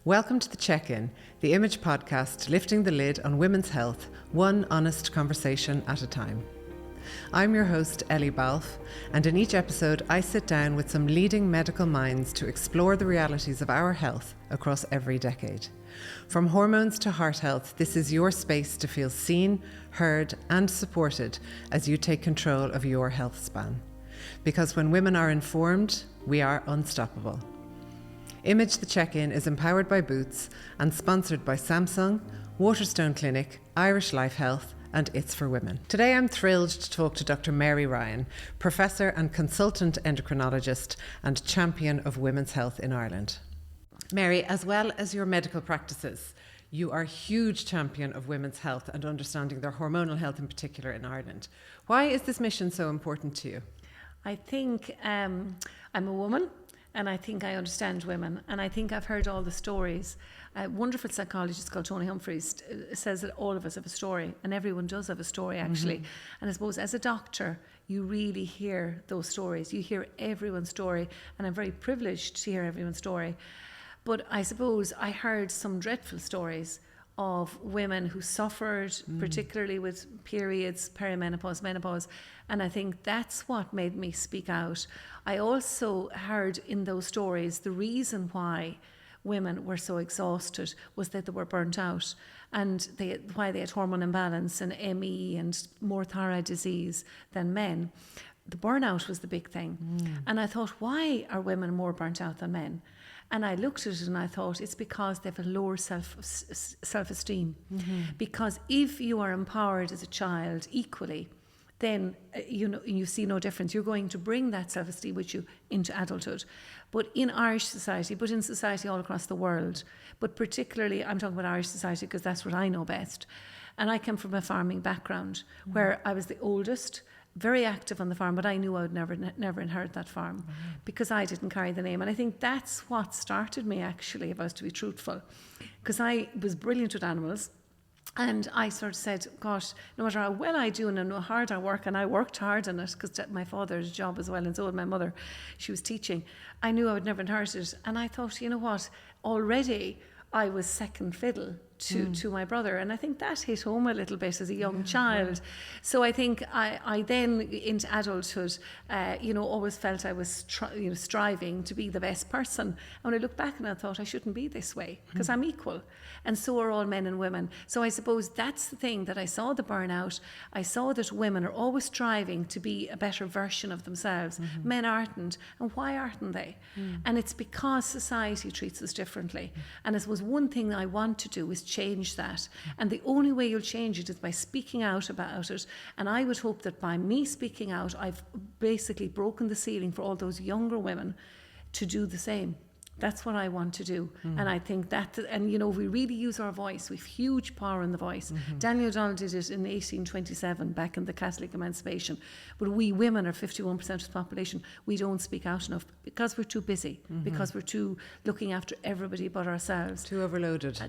Welcome to The Check-In, the Image podcast lifting the lid on women's health, one honest conversation at a time. I'm your host, Ellie Balfe, and in each episode I sit down with some leading medical minds to explore the realities of our health across every decade. From hormones to heart health, this is your space to feel seen, heard and supported as you take control of your health span. Because when women are informed, we are unstoppable. Image The Check-In is empowered by Boots and sponsored by Samsung, Waterstone Clinic, Irish Life Health and It's for Women. Today I'm thrilled to talk to Dr. Mary Ryan, Professor and Consultant Endocrinologist and Champion of Women's Health in Ireland. Mary, as well as your medical practices, you are a huge champion of women's health and understanding their hormonal health in particular in Ireland. Why is this mission so important to you? I think I'm a woman. And I think I understand women. And I think I've heard all the stories. A wonderful psychologist called Tony Humphreys says that all of us have a story. And everyone does have a story, actually. Mm-hmm. And I suppose as a doctor, you really hear those stories. You hear everyone's story. And I'm very privileged to hear everyone's story. But I suppose I heard some dreadful stories of women who suffered, particularly with periods, perimenopause, menopause. And I think that's what made me speak out. I also heard in those stories the reason why women were so exhausted was that they were burnt out, and why they had hormone imbalance and ME and more thyroid disease than men. The burnout was the big thing. And I thought, why are women more burnt out than men? And I looked at it and I thought it's because they have a lower self-esteem. Because if you are empowered as a child equally, then you see no difference. You're going to bring that self-esteem with you into adulthood. But in Irish society, but in society all across the world, but particularly I'm talking about Irish society because that's what I know best. And I come from a farming background where I was the oldest, very active on the farm, but I knew I would never inherit that farm because I didn't carry the name. And I think that's what started me, actually, if I was to be truthful, because I was brilliant with animals. And I sort of said, gosh, no matter how well I do and how hard I work, and I worked hard on it because my father's job as well, and so did my mother, she was teaching, I knew I would never inherit it. And I thought, you know what, already I was second fiddle to my brother, and I think that hit home a little bit as a young child. So I think I then into adulthood always felt I was striving to be the best person, and when I look back and I thought I shouldn't be this way because I'm equal, and so are all men and women. So I suppose that's the thing that I saw, the burnout. I saw that women are always striving to be a better version of themselves. Men aren't, and why aren't they? And it's because society treats us differently. And I suppose one thing I want to do is change that, and the only way you'll change it is by speaking out about it. And I would hope that by me speaking out, I've basically broken the ceiling for all those younger women to do the same. That's what I want to do. And I think that, and if we really use our voice, we've huge power in the voice. Daniel O'Donnell did it in 1827, back in the Catholic emancipation. But we women are 51% of the population. We don't speak out enough because we're too busy, because we're too looking after everybody but ourselves. Too overloaded.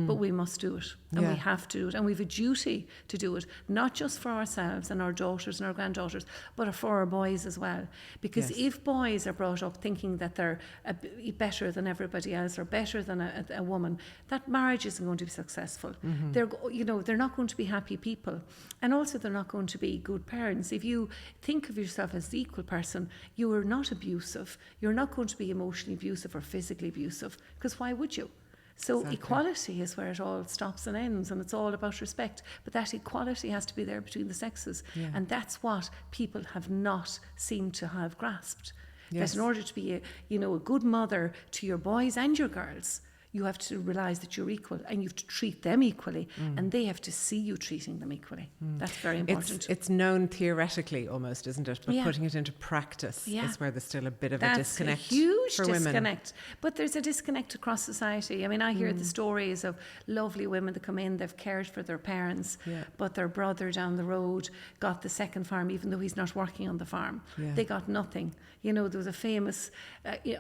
But we must do it. And we have to do it. And we have a duty to do it, not just for ourselves and our daughters and our granddaughters, but for our boys as well. Because if boys are brought up thinking that they're better than everybody else or better than a woman, that marriage isn't going to be successful. They're not going to be happy people, and also they're not going to be good parents. If you think of yourself as the equal person, you are not abusive. You're not going to be emotionally abusive or physically abusive, because why would you? So exactly. Equality is where it all stops and ends, and it's all about respect. But that equality has to be there between the sexes, and that's what people have not seemed to have grasped. Yes. That in order to be a good mother to your boys and your girls, you have to realise that you're equal, and you have to treat them equally, and they have to see you treating them equally. That's very important. It's known theoretically almost, isn't it? But putting it into practice is where there's still a bit of a disconnect for women. That's a huge disconnect. But there's a disconnect across society. I mean, I hear the stories of lovely women that come in, they've cared for their parents, but their brother down the road got the second farm, even though he's not working on the farm. They got nothing. There was a famous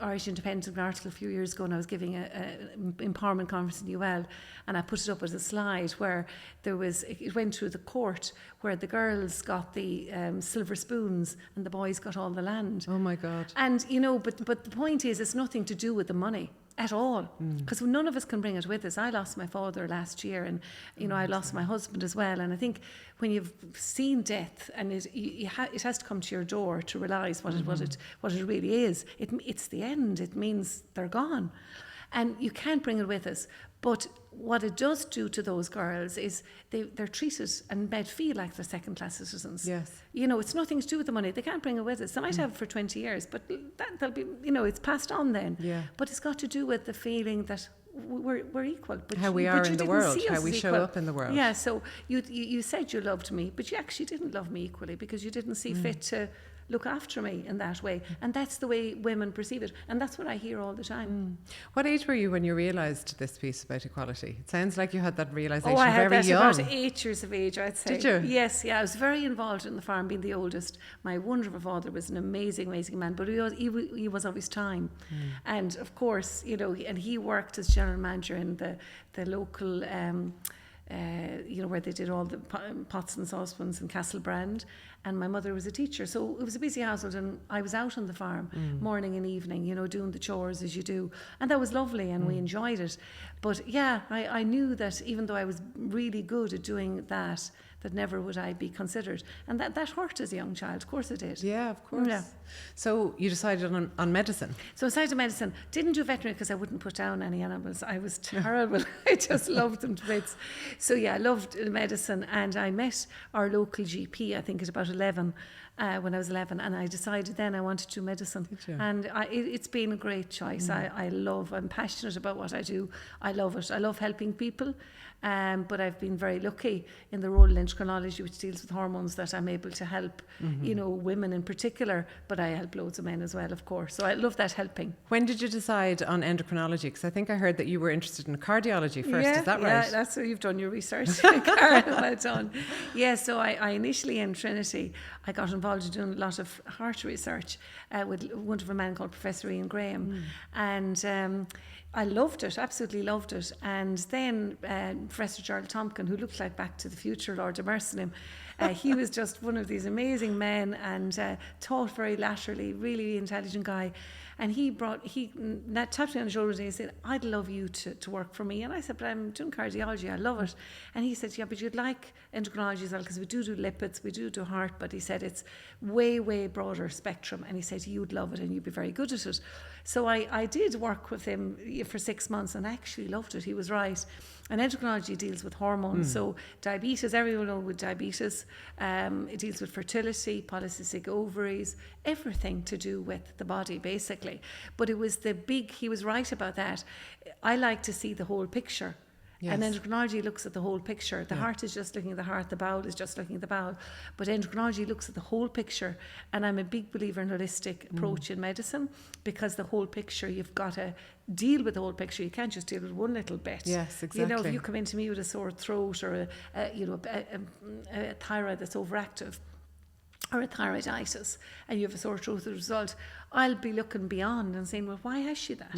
Irish Independent article a few years ago, and I was giving a empowerment conference in UL, and I put it up as a slide where it went through the court where the girls got the silver spoons and the boys got all the land. Oh my God. And but the point is, it's nothing to do with the money. at all, because none of us can bring it with us. I lost my father last year, and I lost my husband as well. And I think when you've seen death, and it has to come to your door to realise what it really is. It's the end. It means they're gone, and you can't bring it with us. But what it does do to those girls is they're treated and made feel like they're second-class citizens. Yes. It's nothing to do with the money. They can't bring it with us. They might have it for 20 years, but they'll be, it's passed on then. Yeah. But it's got to do with the feeling that we're equal. But how we are in the world, how we show up in the world. Yeah, so you said you loved me, but you actually didn't love me equally because you didn't see fit to look after me in that way. And that's the way women perceive it. And that's what I hear all the time. What age were you when you realised this piece about equality? It sounds like you had that realisation I had very that young. about 8 years of age, I'd say. Did you? Yes, yeah. I was very involved in the farm, being the oldest. My wonderful father was an amazing, amazing man, but he was of his time. And of course, and he worked as general manager in the local where they did all the pots and saucepans in Castlebrand, and my mother was a teacher, so it was a busy household, and I was out on the farm morning and evening, doing the chores as you do, and that was lovely, and we enjoyed it. But yeah, I knew that even though I was really good at doing that never would I be considered, and that hurt as a young child. Of course it did. Yeah, of course. Yeah. So you decided on medicine. So I decided on medicine. Didn't do veterinary because I wouldn't put down any animals. I was terrible. I just loved them to bits. So yeah, I loved medicine, and I met our local GP, I think at about 11, when I was 11, and I decided then I wanted to do medicine. And it's been a great choice. I'm passionate about what I do. I love it. I love helping people. But I've been very lucky in the role in endocrinology, which deals with hormones, that I'm able to help, women in particular, but I help loads of men as well, of course. So I love that helping. When did you decide on endocrinology? Because I think I heard that you were interested in cardiology first. Is that right? Yeah, that's where you've done your research. Well done. Yeah, so I initially in Trinity, I got involved in doing a lot of heart research with a wonderful man called Professor Ian Graham. And I loved it, absolutely loved it. And then Professor Gerald Tompkin, who looked like Back to the Future, Lord of mercy him, he was just one of these amazing men, and taught very laterally, really intelligent guy. And he tapped me on the shoulder and he said, I'd love you to work for me. And I said, but I'm doing cardiology, I love it. And he said, yeah, but you'd like endocrinology as well, because we do lipids, we do heart, but he said it's way, way broader spectrum. And he said, you'd love it and you'd be very good at it. So I did work with him for 6 months, and I actually loved it. He was right. And endocrinology deals with hormones. So diabetes, everyone knows with diabetes. It deals with fertility, polycystic ovaries, everything to do with the body, basically. But it was he was right about that. I like to see the whole picture. Yes. And endocrinology looks at the whole picture. The heart is just looking at the heart, the bowel is just looking at the bowel. But endocrinology looks at the whole picture. And I'm a big believer in holistic approach in medicine, because the whole picture, you've got to deal with the whole picture. You can't just deal with one little bit. Yes, exactly. If you come into me with a sore throat or a thyroid that's overactive, or a thyroiditis, and you have a sore throat as a result, I'll be looking beyond and saying, well, why has she that?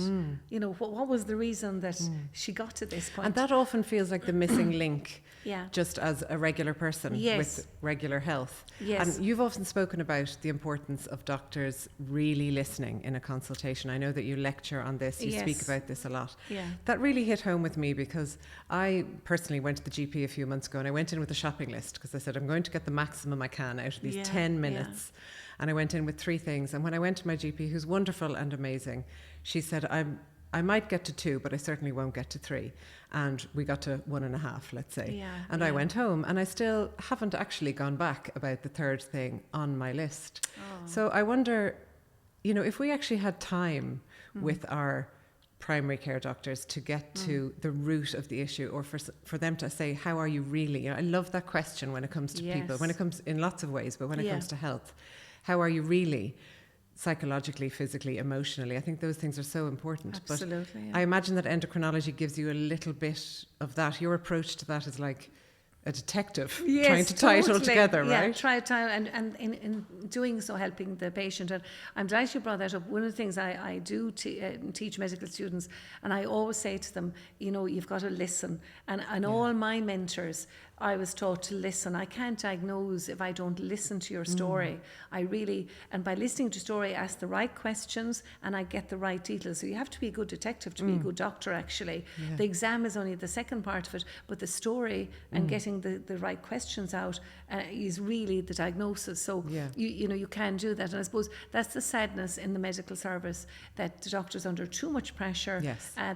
What was the reason that she got to this point? And that often feels like the missing link, yeah, just as a regular person with regular health. Yes. And you've often spoken about the importance of doctors really listening in a consultation. I know that you lecture on this, you speak about this a lot. Yeah. That really hit home with me, because I personally went to the GP a few months ago, and I went in with a shopping list, because I said, I'm going to get the maximum I can out of these 10 minutes. Yeah. And I went in with 3 things. And when I went to my GP, who's wonderful and amazing, she said, I might get to 2, but I certainly won't get to 3. And we got to 1.5, let's say. Yeah, and I went home, and I still haven't actually gone back about the 3rd thing on my list. Oh. So I wonder, if we actually had time with our primary care doctors to get to the root of the issue, or for them to say, how are you really? I love that question when it comes to people, when it comes in lots of ways, but when it comes to health, how are you really? Psychologically, physically, emotionally. I think those things are so important. Absolutely. But I imagine that endocrinology gives you a little bit of that. Your approach to that is like a detective trying to tie it all together, right? Yeah, and in doing so, helping the patient. And I'm delighted you brought that up. One of the things I do teach medical students, and I always say to them, you've got to listen. And all my mentors, I was taught to listen. I can't diagnose if I don't listen to your story. And by listening to story, I ask the right questions and I get the right details. So you have to be a good detective to be a good doctor, actually. The exam is only the second part of it, but the story and getting the right questions out is really the diagnosis. So you can do that. And I suppose that's the sadness in the medical service, that the doctors are under too much pressure.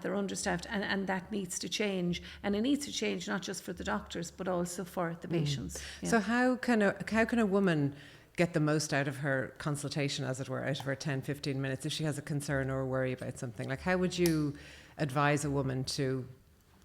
They're understaffed, and that needs to change. And it needs to change not just for the doctors, but also for the patients. So how can a woman get the most out of her consultation, as it were, out of her 10-15 minutes, if she has a concern or a worry about something? Like, how would you advise a woman to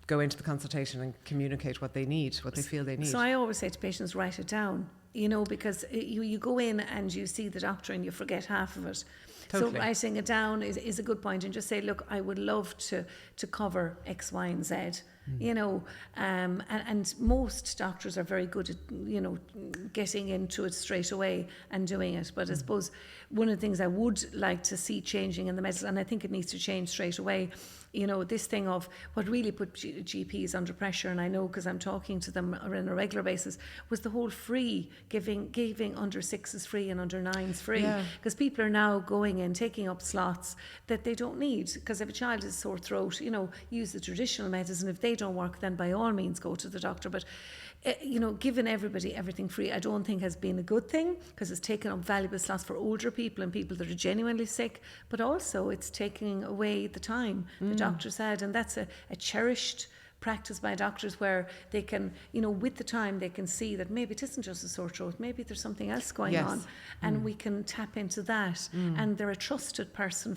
go into the consultation and communicate what they need, what they feel they need? So I always say to patients, write it down, because you go in and you see the doctor and you forget half of it. Totally. So writing it down is a good point, and just say, look, I would love to cover X, Y, and Z. And most doctors are very good at, getting into it straight away and doing it. But I suppose one of the things I would like to see changing in the medicine, and I think it needs to change straight away, this thing of what really put GPs under pressure, and I know because I'm talking to them on a regular basis, was the whole free, giving under 6s free and under 9s free. Because people are now going in, taking up slots that they don't need. Because if a child has a sore throat, use the traditional medicine. If they don't work, then by all means go to the doctor. But giving everybody everything free, I don't think has been a good thing, because it's taken up valuable slots for older people and people that are genuinely sick, but also it's taking away the time the doctor said, and that's a cherished practice by doctors, where they can, with the time they can see that maybe it isn't just a sore throat, maybe there's something else going on, and we can tap into that. And they're a trusted person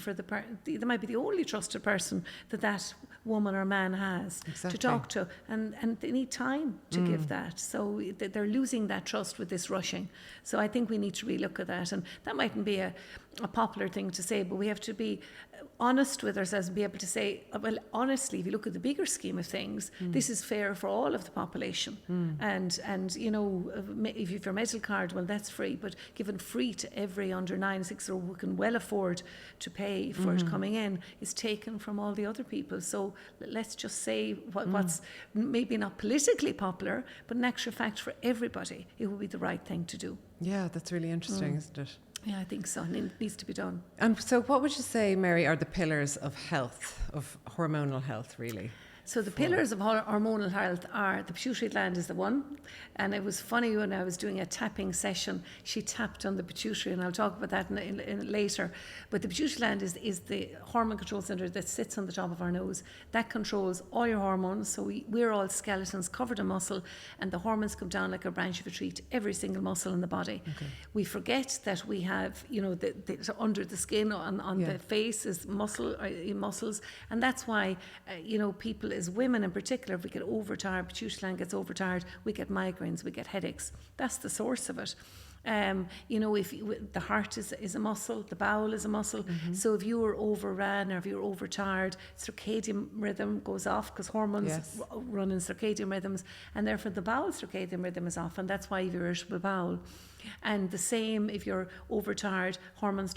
they might be the only trusted person that woman or man has to talk to, and they need time to give that. So they're losing that trust with this rushing. So I think we need to relook at that, and that mightn't be a popular thing to say, but we have to be honest with ourselves and be able to say, well, honestly, if you look at the bigger scheme of things, this is fair for all of the population. And if you've your medical card, well, that's free, but given free to every under 9, 6 who can well afford to pay for it coming in is taken from all the other people. So let's just say what's maybe not politically popular, but in actual fact for everybody, it would be the right thing to do. Yeah, that's really interesting, isn't it? Yeah, I think so, and it needs to be done. And so what would you say, Mary, are the pillars of health, of hormonal health, really? So the pillars of hormonal health are, the pituitary gland is the one, and it was funny when I was doing a tapping session, she tapped on the pituitary, and I'll talk about that in later. But the pituitary gland is the hormone control centre that sits on the top of our nose. That controls all your hormones. So we're all skeletons covered in muscle, and the hormones come down like a branch of a tree to every single muscle in the body. We forget that we have, under the skin on the face is muscles, and that's why people, as women in particular, if we get overtired, pituitary gland gets overtired, we get migraines, we get headaches. That's the source of it. If the heart is a muscle, the bowel is a muscle. So if you are overrun or if you're overtired, circadian rhythm goes off, because hormones run in circadian rhythms, and therefore the bowel circadian rhythm is off, and that's why you have irritable bowel. And the same, if you're overtired, hormones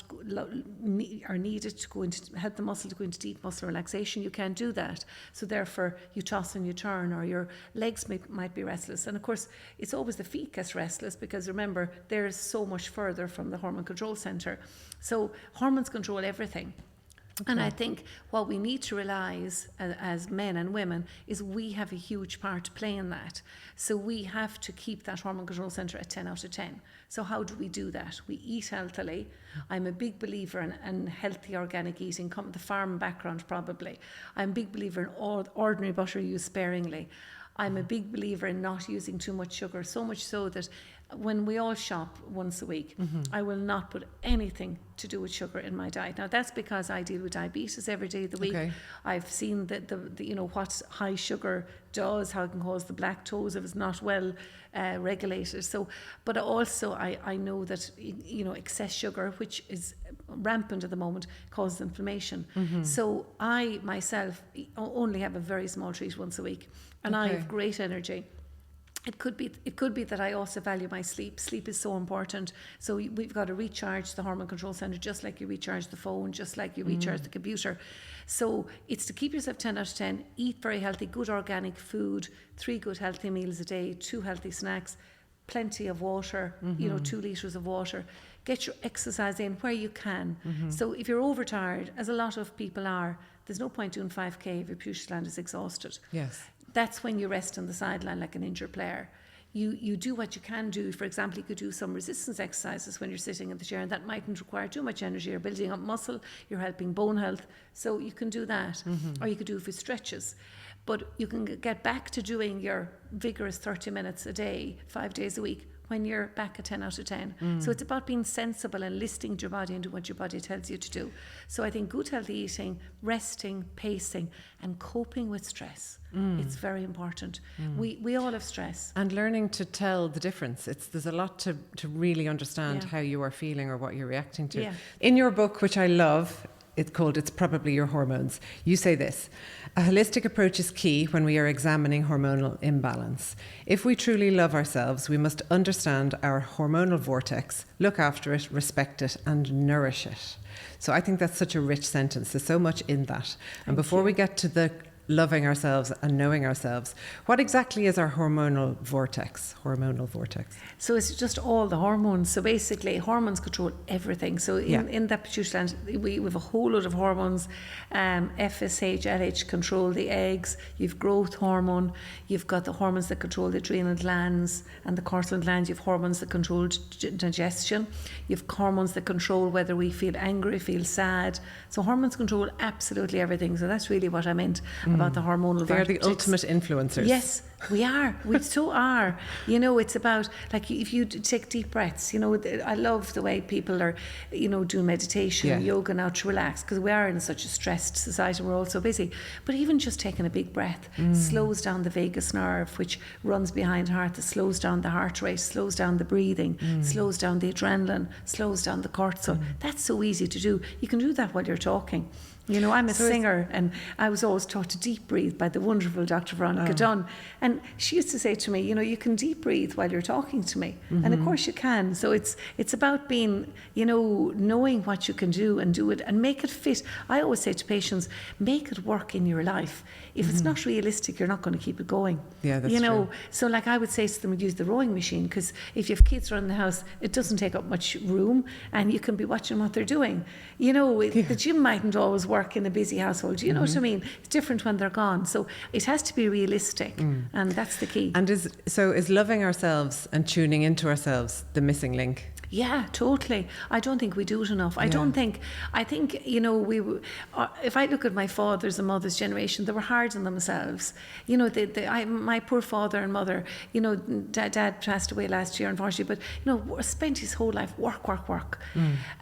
are needed to go into, help the muscle to go into deep muscle relaxation. You can't do that. So therefore you toss and you turn, or your legs might be restless. And of course, it's always the feet gets restless, because remember, they're so much further from the hormone control centre. So hormones control everything. And I think what we need to realise as men and women is we have a huge part to play in that. So we have to keep that hormone control centre at 10 out of 10. So how do we do that? We eat healthily. I'm a big believer in healthy organic eating, come the farm background probably. I'm a big believer in ordinary butter used sparingly. I'm a big believer in not using too much sugar, so much so that when we all shop once a week, I will not put anything to do with sugar in my diet. Now that's because I deal with diabetes every day of the week. I've seen what high sugar does, how it can cause the black toes if it's not well regulated. So, but also I know that excess sugar, which is rampant at the moment, causes inflammation. So I myself only have a very small treat once a week, and I have great energy. It could be that I also value my sleep. Sleep is so important. So we've got to recharge the hormone control center just like you recharge the phone, just like you recharge the computer. So it's to keep yourself 10 out of 10, eat very healthy, good organic food, 3 good healthy meals a day, 2 healthy snacks, plenty of water, 2 litres of water. Get your exercise in where you can. So if you're overtired, as a lot of people are, there's no point doing 5K if your pituitary gland is exhausted. Yes. That's when you rest on the sideline like an injured player. You do what you can do. For example, you could do some resistance exercises when you're sitting in the chair, and that mightn't require too much energy. You're building up muscle, you're helping bone health, so you can do that. Or you could do it for stretches. But you can get back to doing your vigorous 30 minutes a day, 5 days a week, when you're back at 10 out of 10. So it's about being sensible and listening to your body and do what your body tells you to do. So I think good healthy eating, resting, pacing, and coping with stress. It's very important. We all have stress. And learning to tell the difference. There's a lot to really understand how you are feeling or what you're reacting to. Yeah. In your book, which I love, It's Probably Your Hormones, you say this: a holistic approach is key when we are examining hormonal imbalance. If we truly love ourselves, we must understand our hormonal vortex, look after it, respect it, and nourish it. So I think that's such a rich sentence. There's so much in that. And before we get to the loving ourselves and knowing ourselves, what exactly is our hormonal vortex? So it's just all the hormones. So basically, hormones control everything. So in that pituitary gland, we have a whole lot of hormones. FSH, LH control the eggs. You've growth hormone. You've got the hormones that control the adrenal glands and the cortisol glands. You've hormones that control digestion. You've hormones that control whether we feel angry, feel sad. So hormones control absolutely everything. So that's really what I meant about the hormonal They are the ultimate influencers. Yes, we are. We so are. It's about, like, if you take deep breaths, I love the way people are, doing meditation, yoga now to relax, because we are in such a stressed society. We're all so busy. But even just taking a big breath slows down the vagus nerve, which runs behind heart, that slows down the heart rate, slows down the breathing, slows down the adrenaline, slows down the cortisol. That's so easy to do. You can do that while you're talking. I'm a singer, and I was always taught to deep breathe by the wonderful Dr. Veronica Dunn. And she used to say to me, you can deep breathe while you're talking to me. And of course you can. So it's about being, knowing what you can do and do it and make it fit. I always say to patients, make it work in your life. If it's not realistic, you're not going to keep it going. Yeah, that's true. So like I would say to them, use the rowing machine, because if you have kids around the house, it doesn't take up much room and you can be watching what they're doing. The gym mightn't always work in a busy household. You know what I mean? It's different when they're gone. So it has to be realistic, and that's the key. And is loving ourselves and tuning into ourselves the missing link? Yeah, totally. I don't think we do it enough. I think, if I look at my father's and mother's generation, they were hard on themselves. My poor father and mother, dad passed away last year, unfortunately, but, spent his whole life work.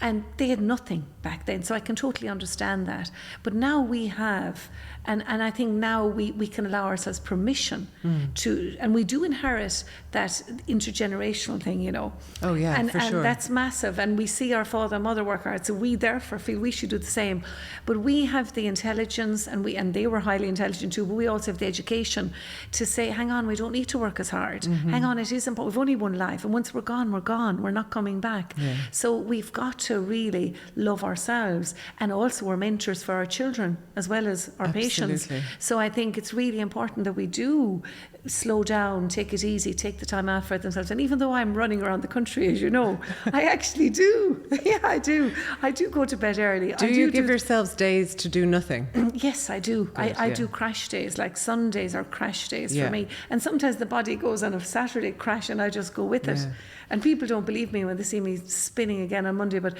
And they had nothing back then. So I can totally understand that. But now we have, and I think now we can allow ourselves permission to, and we do inherit that intergenerational thing, Oh yeah, for sure. And that's massive, and we see our father and mother work hard, so we therefore feel we should do the same. But we have the intelligence, and they were highly intelligent too, but we also have the education to say, hang on, we don't need to work as hard. Hang on, it is important. We've only one life, and once we're gone, we're not coming back. So we've got to really love ourselves, and also we're mentors for our children as well as our patients. So I think it's really important that we do slow down, take it easy, take the time out for themselves. And even though I'm running around the country, as you know, I actually do. Yeah, I do. I do go to bed early. Do you give yourselves days to do nothing? Yes, I do. I do crash days, like Sundays are crash days for me. And sometimes the body goes on a Saturday crash and I just go with it. And people don't believe me when they see me spinning again on Monday, but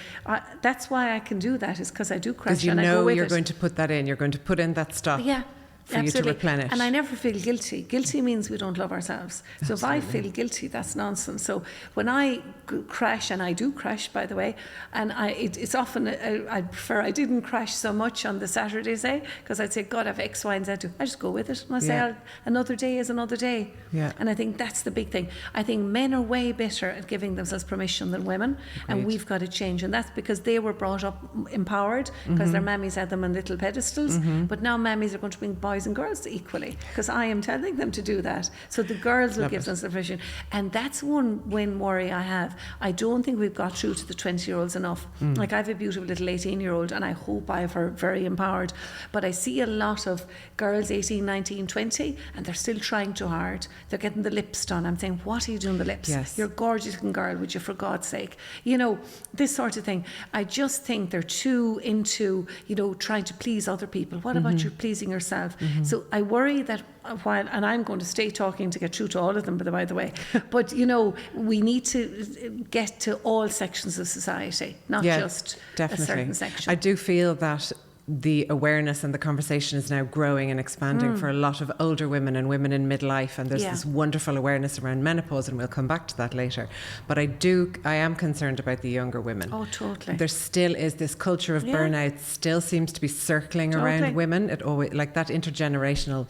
that's why I can do that, is because I do crash and I go with it. Because you're going to put that in, you're going to put in that stuff. Yeah. For absolutely. You to replenish. And I never feel guilty. Guilty means we don't love ourselves. So if I feel guilty, that's nonsense. So when I crash, and I do crash, by the way, and it's often, I'd prefer I didn't crash so much on the Saturday, say, because I'd say, God, I have X, Y, and Z to. I just go with it. And I say, another day is another day. Yeah. And I think that's the big thing. I think men are way better at giving themselves permission than women. Great. And we've got to change. And that's because they were brought up empowered, because their mammies had them on little pedestals. But now mammies are going to bring boys boys and girls equally, because I am telling them to do that. So the girls will give them sufficient. And that's one worry I have. I don't think we've got through to the 20-year-olds enough. Like I have a beautiful little 18-year-old, and I hope I have her very empowered. But I see a lot of girls 18, 19, 20, and they're still trying too hard. They're getting the lips done. I'm saying, what are you doing the lips? Yes. You're a gorgeous looking girl, would you, for God's sake? You know, this sort of thing. I just think they're too into, you know, trying to please other people. What about you pleasing yourself? So I worry that while, and I'm going to stay talking to get through to all of them, by the way, but you know, we need to get to all sections of society, not just definitely. a certain section. I do feel that the awareness and the conversation is now growing and expanding for a lot of older women and women in midlife, and there's this wonderful awareness around menopause, and we'll come back to that later. But I am concerned about the younger women. Oh, totally. There still is this culture of burnout still seems to be circling around women. It always, like that intergenerational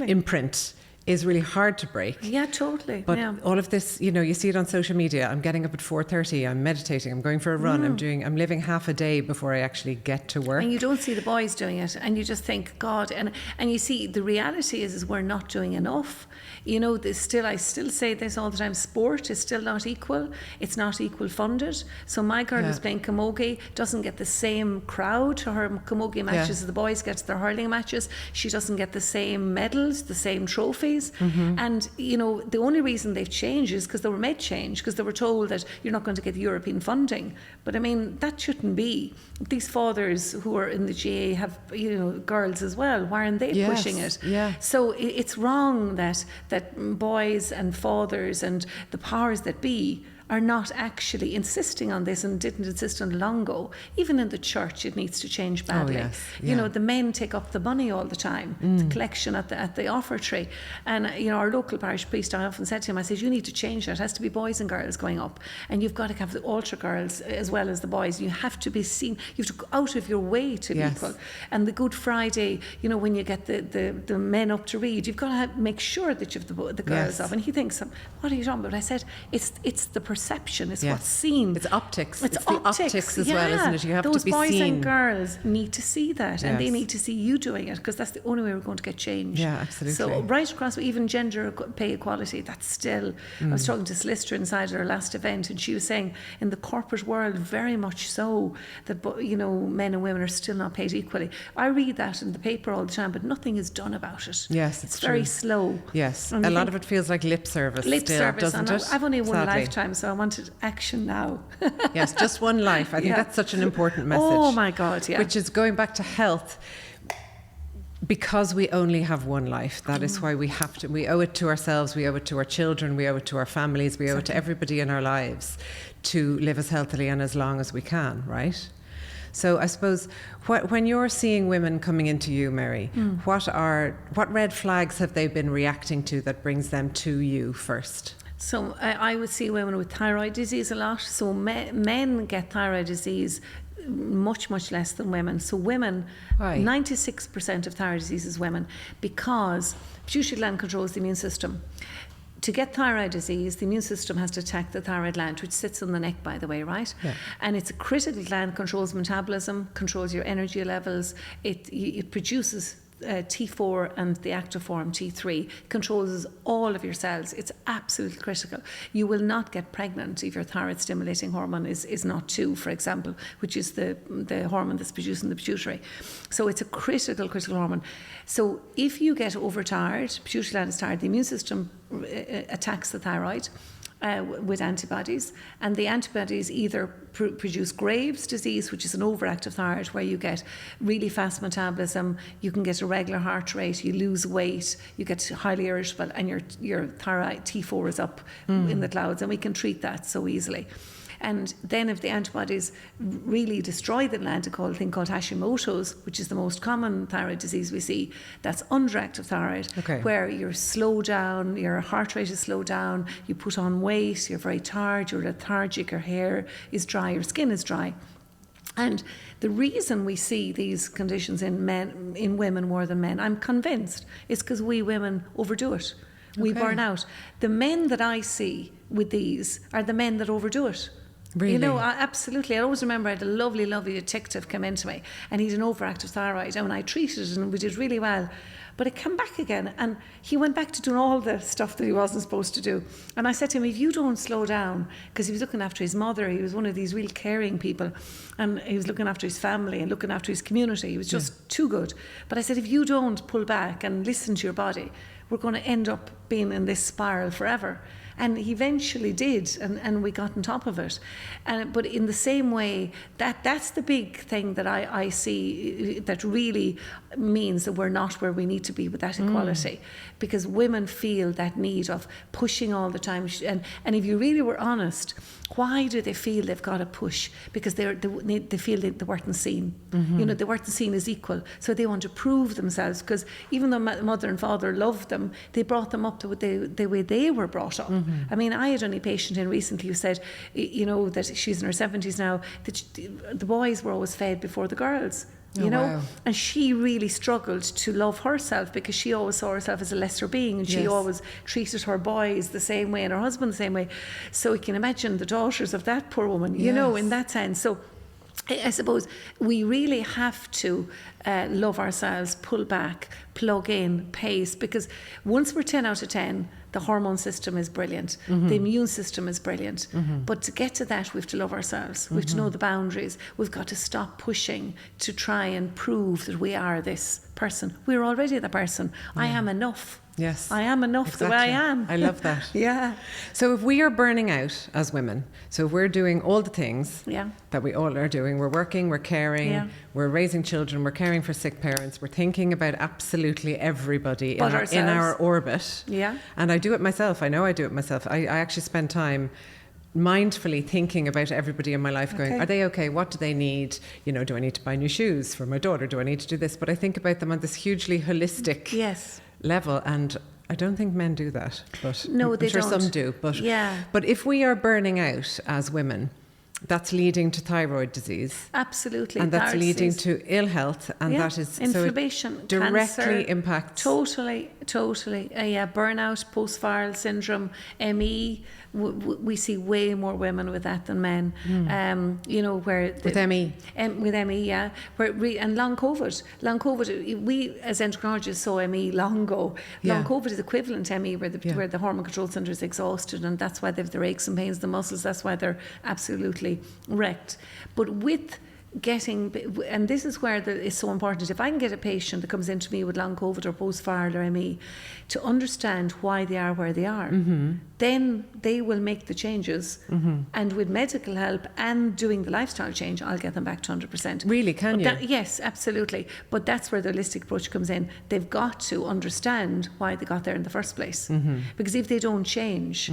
imprint is really hard to break. Yeah, totally. But all of this, you know, you see it on social media. I'm getting up at 4:30, I'm meditating, I'm going for a run, I'm living half a day before I actually get to work. And you don't see the boys doing it, and you just think, God, and you see the reality is we're not doing enough. You know, I still say this all the time, sport is still not equal. It's not equal funded. So my girl who's playing camogie doesn't get the same crowd to her camogie matches as the boys get to their hurling matches. She doesn't get the same medals, the same trophies. And, you know, the only reason they've changed is because they were made change, because they were told that you're not going to get European funding. But I mean, that shouldn't be. These fathers who are in the GA have, you know, girls as well. Why aren't they pushing it? Yeah. So it's wrong that boys and fathers and the powers that be are not actually insisting on this, and didn't insist on long ago. Even in the church, it needs to change badly. You know, the men take up the money all the time, the collection at the offertory. And, you know, our local parish priest, I often said to him, I said, you need to change that. It has to be boys and girls going up. And you've got to have the altar girls as well as the boys. You have to be seen, you have to go out of your way to be equal. And the Good Friday, you know, when you get the men up to read, you've got to make sure that you have the girls up. And he thinks, what are you talking about? I said, it's the perception, it's what's seen. It's optics. It's the optics as well, isn't it? You have Those to be boys seen. and girls need to see that, and they need to see you doing it, because that's the only way we're going to get change. Yeah, absolutely. So right across, even gender pay equality, that's still, I was talking to a solicitor inside our last event, and she was saying in the corporate world, very much so, that, you know, men and women are still not paid equally. I read that in the paper all the time, but nothing is done about it. Yes, it's very true. Slow. Yes, a lot of it feels like lip service. Doesn't it? I've only one Sadly. lifetime, so I wanted action now. Yes, just one life. I think that's such an important message. Oh my God, yeah. Which is going back to health. Because we only have one life, that is why we owe it to ourselves, we owe it to our children, we owe it to our families, we owe it to everybody in our lives to live as healthily and as long as we can, right? So I suppose when you're seeing women coming into you, Mary, what red flags have they been reacting to that brings them to you first? So I would see women with thyroid disease a lot. So men get thyroid disease much, much less than women. So women, 96% of thyroid disease is women, because pituitary gland controls the immune system. To get thyroid disease, the immune system has to attack the thyroid gland, which sits on the neck, by the way, right? Yeah. And it's a critical gland, controls metabolism, controls your energy levels. It produces T4 and the active form T3, controls all of your cells. It's absolutely critical. You will not get pregnant if your thyroid stimulating hormone is not 2, for example, which is the hormone that's produced in the pituitary. So it's a critical hormone. So if you get overtired, pituitary gland is tired, the immune system attacks the thyroid with antibodies, and the antibodies either produce Graves' disease, which is an overactive thyroid, where you get really fast metabolism, you can get irregular heart rate, you lose weight, you get highly irritable, and your thyroid T4 is up in the clouds, and we can treat that so easily. And then if the antibodies really destroy the gland, a thing called Hashimoto's, which is the most common thyroid disease we see, that's underactive thyroid, where you're slow down, your heart rate is slowed down, you put on weight, you're very tired, you're lethargic, your hair is dry, your skin is dry. And the reason we see these conditions in women more than men, I'm convinced, is because we women overdo it. We burn out. The men that I see with these are the men that overdo it. Really? You know, absolutely. I always remember I had a lovely, lovely detective come into me, and he had an overactive thyroid, and I treated it and we did really well. But it came back again, and he went back to doing all the stuff that he wasn't supposed to do. And I said to him, if you don't slow down, because he was looking after his mother, he was one of these real caring people, and he was looking after his family and looking after his community. He was just too good. But I said, if you don't pull back and listen to your body, we're going to end up being in this spiral forever. And he eventually did, and we got on top of it. But in the same way, that's the big thing that I see that really means that we're not where we need to be with that equality. Because women feel that need of pushing all the time. And if you really were honest, why do they feel they've got to push? Because they feel they weren't seen. You know, they weren't seen as equal. So they want to prove themselves, because even though mother and father loved them, they brought them up the way they were brought up. I mean, I had only patient in recently who said, you know, that she's in her 70s now, that the boys were always fed before the girls. You know, wow. And she really struggled to love herself, because she always saw herself as a lesser being, and she always treated her boys the same way and her husband the same way. So you can imagine the daughters of that poor woman, you know, in that sense. So I suppose we really have to love ourselves, pull back, plug in, pace, because once we're 10 out of 10, the hormone system is brilliant, the immune system is brilliant, but to get to that, we have to love ourselves, we have to know the boundaries, we've got to stop pushing to try and prove that we are this person. We're already the person. I am enough. Yes. I am enough the way I am. I love that. Yeah. So if we are burning out as women, so if we're doing all the things that we all are doing, we're working, we're caring, we're raising children, we're caring for sick parents, we're thinking about absolutely everybody in our orbit. Yeah. And I do it myself. I know I do it myself. I actually spend time mindfully thinking about everybody in my life, going, are they okay? What do they need? You know, do I need to buy new shoes for my daughter? Do I need to do this? But I think about them on this hugely holistic level, and I don't think men do that, but no, I'm sure some do. But if we are burning out as women, that's leading to thyroid disease. Absolutely. And that's leading to ill health, and that is inflammation, so it directly cancer, impacts. Totally. Burnout, post-viral syndrome, ME. We see way more women with that than men. You know, where with ME, and long COVID. We as endocrinologists saw ME long ago. Long COVID is equivalent to ME, where the hormone control centre is exhausted, and that's why they've the aches and pains, the muscles. That's why they're absolutely wrecked. But with getting, and this is where it's so important, if I can get a patient that comes into me with long COVID or post-viral or ME to understand why they are where they are, then they will make the changes, and with medical help and doing the lifestyle change, I'll get them back to 100%. Really, can you? Yes, absolutely. But that's where the holistic approach comes in. They've got to understand why they got there in the first place, because if they don't change,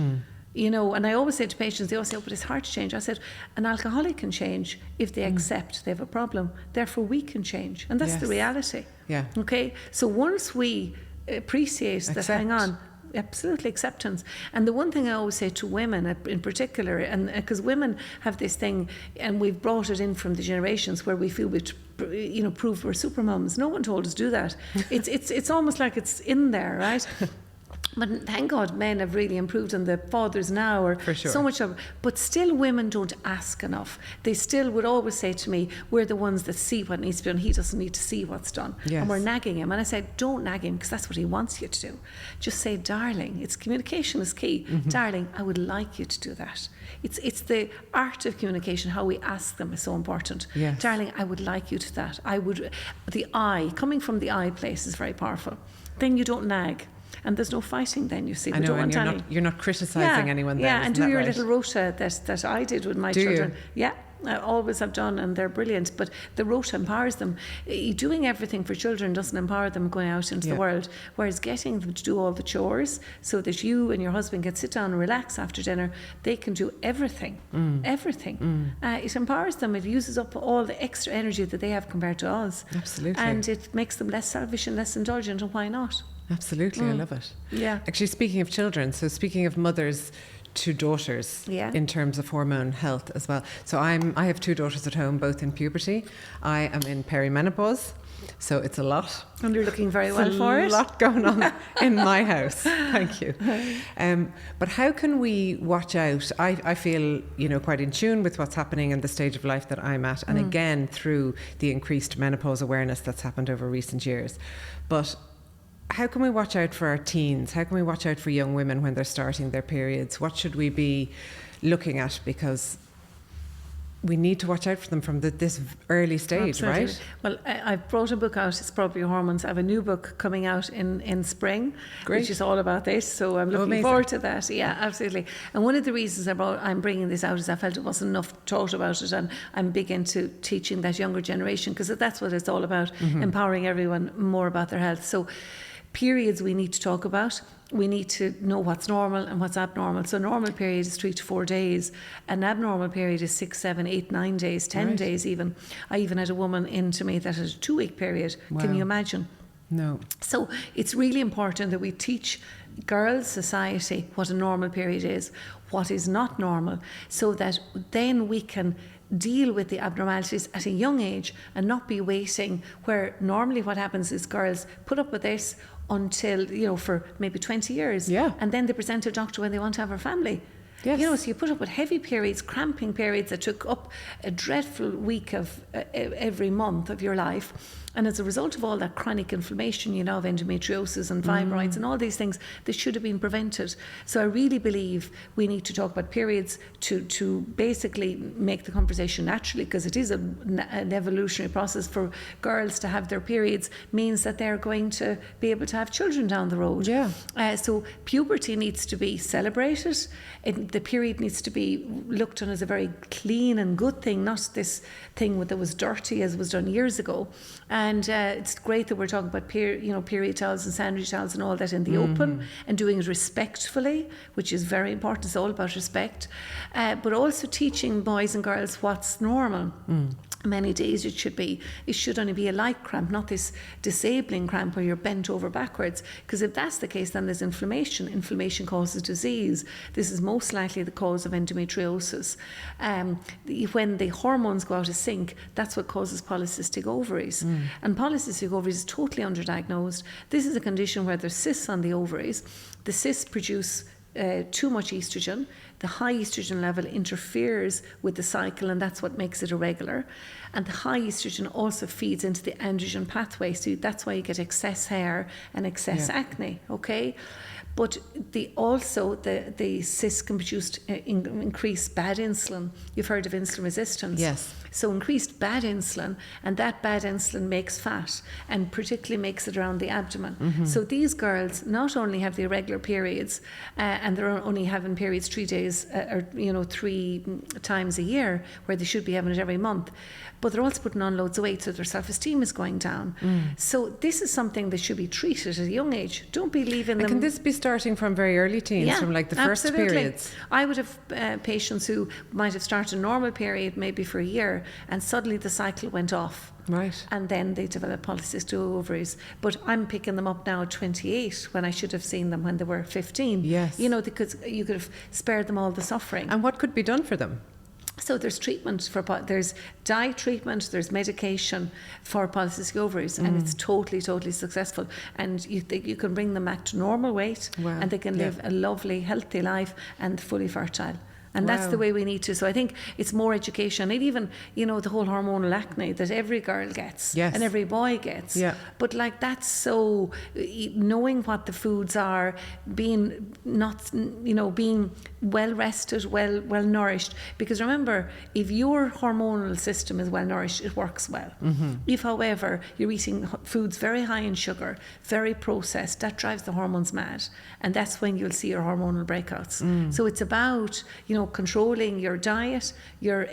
you know, and I always say to patients, they always say, oh, but it's hard to change. I said, an alcoholic can change if they accept they have a problem. Therefore, we can change. And that's the reality. Yeah. Okay? So once we appreciate that, hang on, absolutely acceptance. And the one thing I always say to women in particular, and because women have this thing, and we've brought it in from the generations where we feel prove we're super mums. No one told us to do that. It's almost like it's in there, right? But thank God men have really improved, and the fathers now are so much of, but still women don't ask enough. They still would always say to me, we're the ones that see what needs to be done. He doesn't need to see what's done. Yes. And we're nagging him. And I said, don't nag him, because that's what he wants you to do. Just say, darling, it's communication is key. Darling, I would like you to do that. It's the art of communication, how we ask them is so important. Yes. Darling, I would like you to that. Coming from the I place is very powerful. Then you don't nag. And there's no fighting then, you see. I know, and you're not criticising anyone there. Yeah, and do your little rota that I did with my children. Yeah, I always have done, and they're brilliant. But the rota empowers them. Doing everything for children doesn't empower them going out into the world. Whereas getting them to do all the chores so that you and your husband can sit down and relax after dinner, they can do everything. Everything. It empowers them. It uses up all the extra energy that they have compared to us. Absolutely. And it makes them less selfish and less indulgent, and why not? Absolutely, I love it. Yeah. Actually, speaking of children, so speaking of mothers to daughters in terms of hormone health as well. So I have two daughters at home, both in puberty. I am in perimenopause, so it's a lot. And you're looking very well for it. A lot going on in my house. Thank you. But how can we watch out? I feel, quite in tune with what's happening in the stage of life that I'm at, and again through the increased menopause awareness that's happened over recent years. But how can we watch out for our teens? How can we watch out for young women when they're starting their periods? What should we be looking at? Because we need to watch out for them from this early stage, Absolutely. right? Well, I've brought a book out, it's Proper Your Hormones. I have a new book coming out in spring, Great. which is all about this. So I'm looking forward to that. Yeah, absolutely. And one of the reasons I'm bringing this out is I felt it wasn't enough taught about it, and I'm big into teaching that younger generation, because that's what it's all about, empowering everyone more about their health. So periods we need to talk about. We need to know what's normal and what's abnormal. So normal period is 3 to 4 days. An abnormal period is 6, 7, 8, 9 days, 10 days even. I even had a woman in to me that had a 2-week period. Wow. Can you imagine? No. So it's really important that we teach girls' society what a normal period is, what is not normal, so that then we can deal with the abnormalities at a young age and not be waiting, where normally what happens is girls put up with this until, for maybe 20 years. Yeah. And then they present to a doctor when they want to have a family. Yes. So you put up with heavy periods, cramping periods that took up a dreadful week of every month of your life. And as a result of all that chronic inflammation, of endometriosis and fibroids and all these things, this should have been prevented. So I really believe we need to talk about periods to basically make the conversation naturally, because it is an evolutionary process for girls to have their periods, means that they're going to be able to have children down the road. Yeah. So puberty needs to be celebrated. The period needs to be looked on as a very clean and good thing, not this thing that was dirty as was done years ago. And it's great that we're talking about period towels and sanitary towels and all that in the open, and doing it respectfully, which is very important. It's all about respect, but also teaching boys and girls what's normal. Many days it should only be a light cramp, not this disabling cramp where you're bent over backwards, because if that's the case, then there's inflammation causes disease. This is most likely the cause of endometriosis. When the hormones go out of sync, that's what causes polycystic ovaries. And polycystic ovaries is totally underdiagnosed. This is a condition where there's cysts on the ovaries. The cysts produce too much estrogen. The high estrogen level interferes with the cycle, and that's what makes it irregular. And the high estrogen also feeds into the androgen pathway, so that's why you get excess hair and excess acne, okay? But the cysts can produce increased bad insulin. You've heard of insulin resistance. Yes. So increased bad insulin, and that bad insulin makes fat, and particularly makes it around the abdomen. So these girls not only have the irregular periods, and they're only having periods 3 days or 3 times a year, where they should be having it every month, but they're also putting on loads of weight, so their self-esteem is going down. So this is something that should be treated at a young age. Don't be leaving them. And can this be starting from very early teens, from like the first periods? I would have patients who might have started a normal period maybe for a year, and suddenly the cycle went off. Right. And then they develop polycystic ovaries. But I'm picking them up now at 28, when I should have seen them when they were 15. Yes. Because you could have spared them all the suffering. And what could be done for them? So there's treatment there's diet treatment, there's medication for polycystic ovaries, and it's totally successful. And you can bring them back to normal weight, and they can live a lovely, healthy life and fully fertile. And that's the way we need to. So I think it's more education. And even, the whole hormonal acne that every girl gets and every boy gets. Yeah. But that's so, knowing what the foods are, being well rested, well nourished. Because remember, if your hormonal system is well nourished, it works well. If, however, you're eating foods very high in sugar, very processed, that drives the hormones mad. And that's when you'll see your hormonal breakouts. So it's about, controlling your diet, your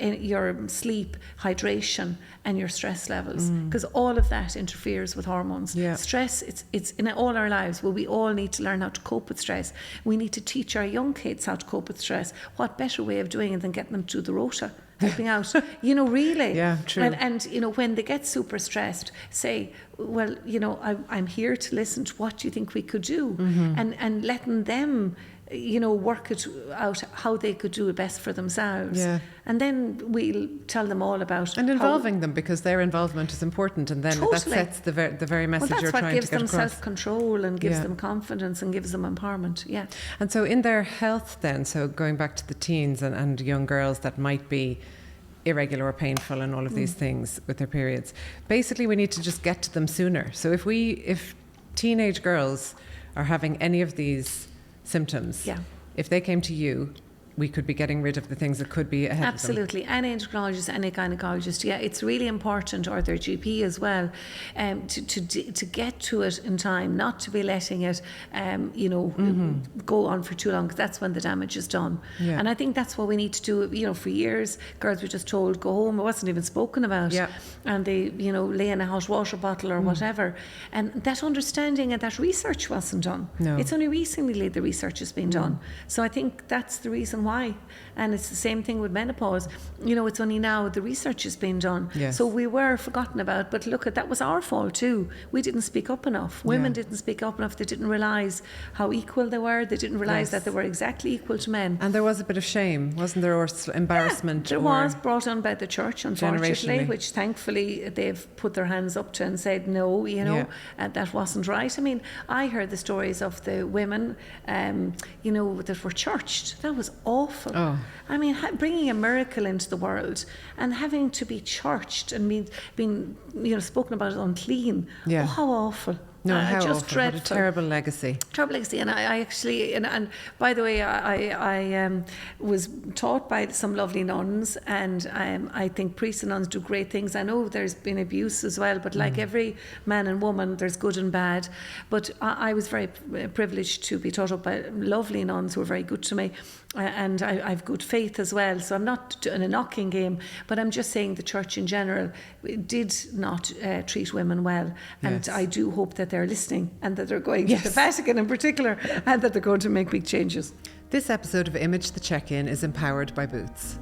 sleep, hydration, and your stress levels, because all of that interferes with hormones. Stress, it's in all our lives. Well, we all need to learn how to cope with stress. We need to teach our young kids how to cope with stress. What better way of doing it than getting them to the rota, helping out, really. Yeah, true. And when they get super stressed, say, well, I'm here to listen to what you think we could do, and letting them work it out how they could do it best for themselves. Yeah. And then we'll tell them all about and involving them, because their involvement is important, and then that sets the very message you're trying to get across. That's what gives them self-control and gives them confidence and gives them empowerment. Yeah. And so in their health then, so going back to the teens and young girls that might be irregular or painful and all of these things with their periods, basically we need to just get to them sooner. So if teenage girls are having any of these symptoms, if they came to you, we could be getting rid of the things that could be ahead Absolutely. of them. Any endocrinologist, any gynecologist, it's really important, or their GP as well, to get to it in time, not to be letting it, go on for too long, because that's when the damage is done. Yeah. And I think that's what we need to do. For years, girls were just told, go home. It wasn't even spoken about. Yeah. And they, lay in a hot water bottle or whatever. And that understanding and that research wasn't done. No. It's only recently the research has been done. So I think that's the reason why. And it's the same thing with menopause. It's only now the research is being done. Yes. So we were forgotten about, but look, that was our fault too. We didn't speak up enough. Women didn't speak up enough. They didn't realise how equal they were. They didn't realise that they were exactly equal to men. And there was a bit of shame, wasn't there, or embarrassment? There was, brought on by the church, unfortunately, which thankfully they've put their hands up to and said no, that wasn't right. I mean, I heard the stories of the women, that were churched. That was awful. Oh. I mean, bringing a miracle into the world and having to be churched and being spoken about as unclean. Yeah. Oh, how awful. No, how just awful. dreadful. What a terrible legacy. Terrible legacy. And I actually, and by the way, I was taught by some lovely nuns, and I think priests and nuns do great things. I know there's been abuse as well, but like every man and woman, there's good and bad. But I was very privileged to be taught up by lovely nuns who were very good to me. And I've good faith as well, so I'm not in a knocking game, but I'm just saying the church in general did not treat women well, and I do hope that they're listening and that they're going to the Vatican in particular, and that they're going to make big changes. This episode of Image the Check-In is empowered by Boots.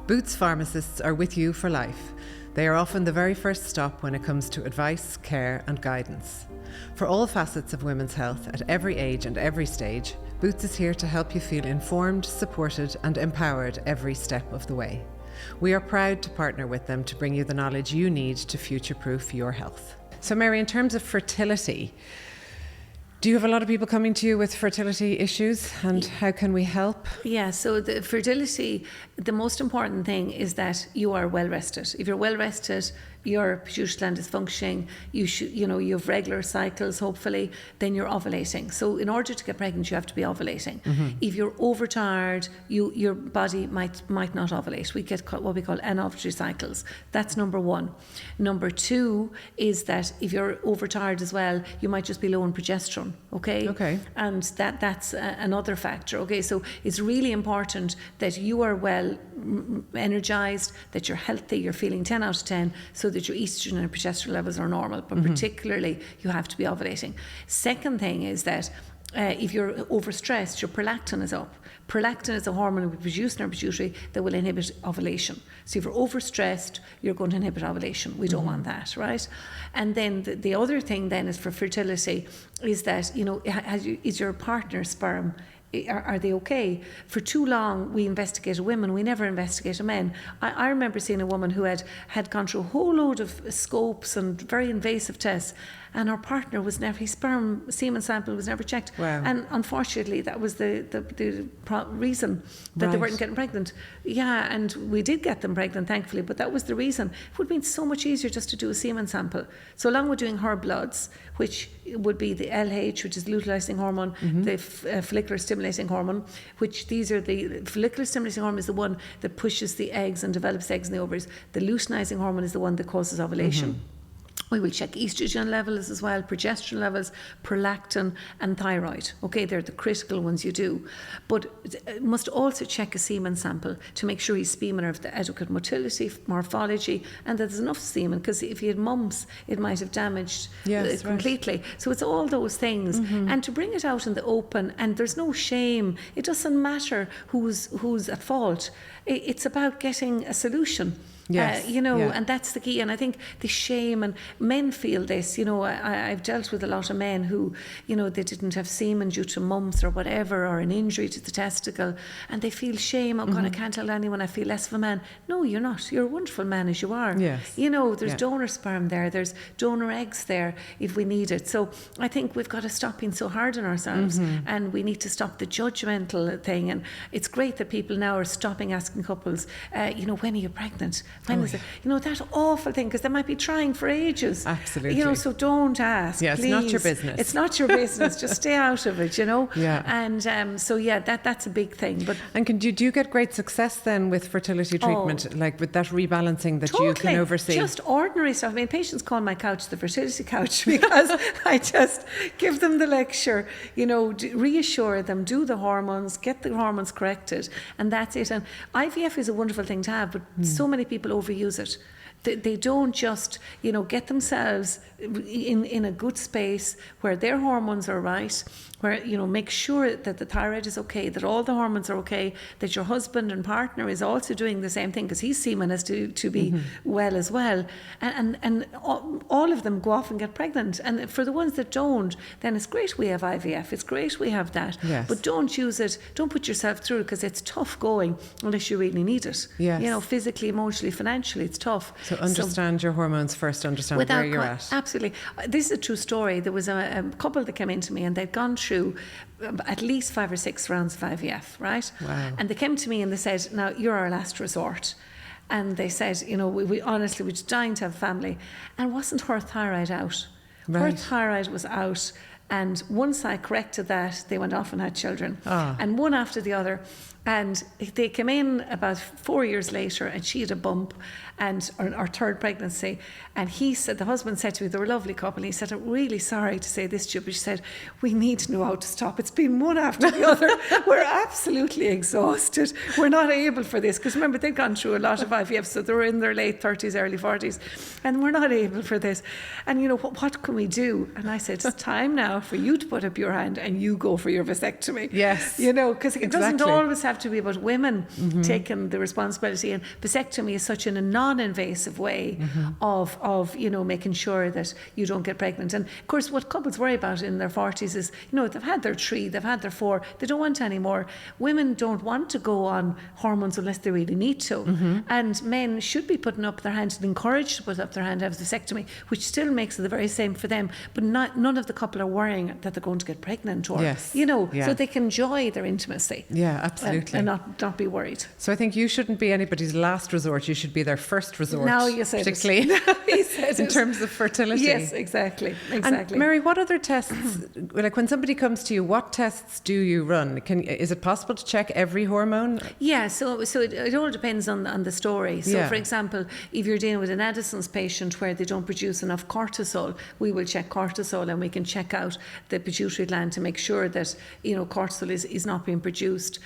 Boots pharmacists are with you for life. They are often the very first stop when it comes to advice, care and guidance. For all facets of women's health at every age and every stage, Boots is here to help you feel informed, supported and empowered every step of the way. We are proud to partner with them to bring you the knowledge you need to future-proof your health. So Mary, in terms of fertility, do you have a lot of people coming to you with fertility issues, and how can we help? Yeah, so the fertility, the most important thing is that you are well rested. If you're well rested, your pituitary gland is functioning, you have regular cycles, hopefully, then you're ovulating. So in order to get pregnant, you have to be ovulating. Mm-hmm. If you're overtired, your body might not ovulate. We get what we call anovulatory cycles. That's number one. Number two is that if you're overtired as well, you might just be low in progesterone, okay? And that's another factor, okay? So it's really important that you are well energized, that you're healthy, you're feeling 10 out of 10, so that your estrogen and progesterone levels are normal, but particularly you have to be ovulating. Second thing is that if you're overstressed, your prolactin is up. Prolactin is a hormone we produce in our pituitary that will inhibit ovulation. So if you're overstressed, you're going to inhibit ovulation. We don't want that, right? And then the other thing then is for fertility is that, is your partner's sperm, are they okay? For too long, we investigated women, we never investigated men. I remember seeing a woman who had gone through a whole load of scopes and very invasive tests, and her partner was never, his semen sample was never checked. Wow. And unfortunately, that was the reason that they weren't getting pregnant. Yeah, and we did get them pregnant, thankfully, but that was the reason. It would have been so much easier just to do a semen sample. So along with doing her bloods, which would be the LH, which is luteinizing hormone, the follicular stimulating hormone, which these are the follicular stimulating hormone is the one that pushes the eggs and develops eggs in the ovaries. The luteinizing hormone is the one that causes ovulation. We will check estrogen levels as well, progesterone levels, prolactin and thyroid. Okay, they're the critical ones you do. But must also check a semen sample to make sure he's semen of the adequate motility, morphology, and that there's enough semen, because if he had mumps, it might have damaged completely. Right. So it's all those things. And to bring it out in the open, and there's no shame. It doesn't matter who's at fault. It's about getting a solution. Yes. And that's the key. And I think the shame, and men feel this, I've dealt with a lot of men who, they didn't have semen due to mumps or whatever, or an injury to the testicle, and they feel shame. Oh God, I can't tell anyone, I feel less of a man. No, you're not. You're a wonderful man as you are. Yes. There's donor sperm there, there's donor eggs there if we need it. So I think we've got to stop being so hard on ourselves, and we need to stop the judgmental thing. And it's great that people now are stopping asking couples, when are you pregnant? When is it? That awful thing, because they might be trying for ages. Absolutely. So don't ask. Yeah, please. it's not your business. It's not your business. Just stay out of it. Yeah. And that's a big thing. But do you get great success then with fertility treatment, like with that rebalancing that totally. you can oversee? Just ordinary stuff. I mean, patients call my couch the fertility couch because I just give them the lecture. Reassure them, do the hormones, get the hormones corrected, and that's it. And IVF is a wonderful thing to have, but so many people overuse it. They don't just, get themselves in a good space where their hormones are right, where, make sure that the thyroid is okay, that all the hormones are okay, that your husband and partner is also doing the same thing, because his semen has to be well as well. And all of them go off and get pregnant. And for the ones that don't, then it's great we have IVF. It's great we have that. Yes. But don't use it, don't put yourself through it, because it's tough going unless you really need it. Yes. Physically, emotionally, financially, it's tough. So understand your hormones first, understand where you're at. Absolutely. This is a true story. There was a couple that came into me, and they'd gone through at least 5 or 6 rounds of IVF, right? Wow. And they came to me and they said, now, you're our last resort. And they said, we honestly, we're dying to have a family. And wasn't her thyroid out? Right. Her thyroid was out. And once I corrected that, they went off and had children. And one after the other. And they came in about 4 years later, and she had a bump, and our third pregnancy. And he said, the husband said to me, they were a lovely couple, he said, I'm really sorry to say this to you, but she said, we need to know how to stop. It's been one after the other. We're absolutely exhausted. We're not able for this. Because remember, they'd gone through a lot of IVF, so they were in their late 30s, early 40s. And we're not able for this. And, what can we do? And I said, it's time now for you to put up your hand and you go for your vasectomy. Yes. Because it doesn't always have to be about women taking the responsibility. And vasectomy is such a non-invasive way of making sure that you don't get pregnant. And of course, what couples worry about in their 40s is, they've had their 3, they've had their 4, they don't want any more. Women don't want to go on hormones unless they really need to. And men should be putting up their hand and encouraged to put up their hand and have vasectomy, which still makes it the very same for them. But none of the couple are worrying that they're going to get pregnant, or so they can enjoy their intimacy. Yeah, absolutely. And not be worried. So I think you shouldn't be anybody's last resort. You should be their first resort. Now you said particularly in terms of fertility. Yes, exactly. And Mary, what other tests, like when somebody comes to you, what tests do you run? Is it possible to check every hormone? Yeah, so it all depends on the story. So for example, if you're dealing with an Addison's patient where they don't produce enough cortisol, we will check cortisol, and we can check out the pituitary gland to make sure that cortisol is not being produced.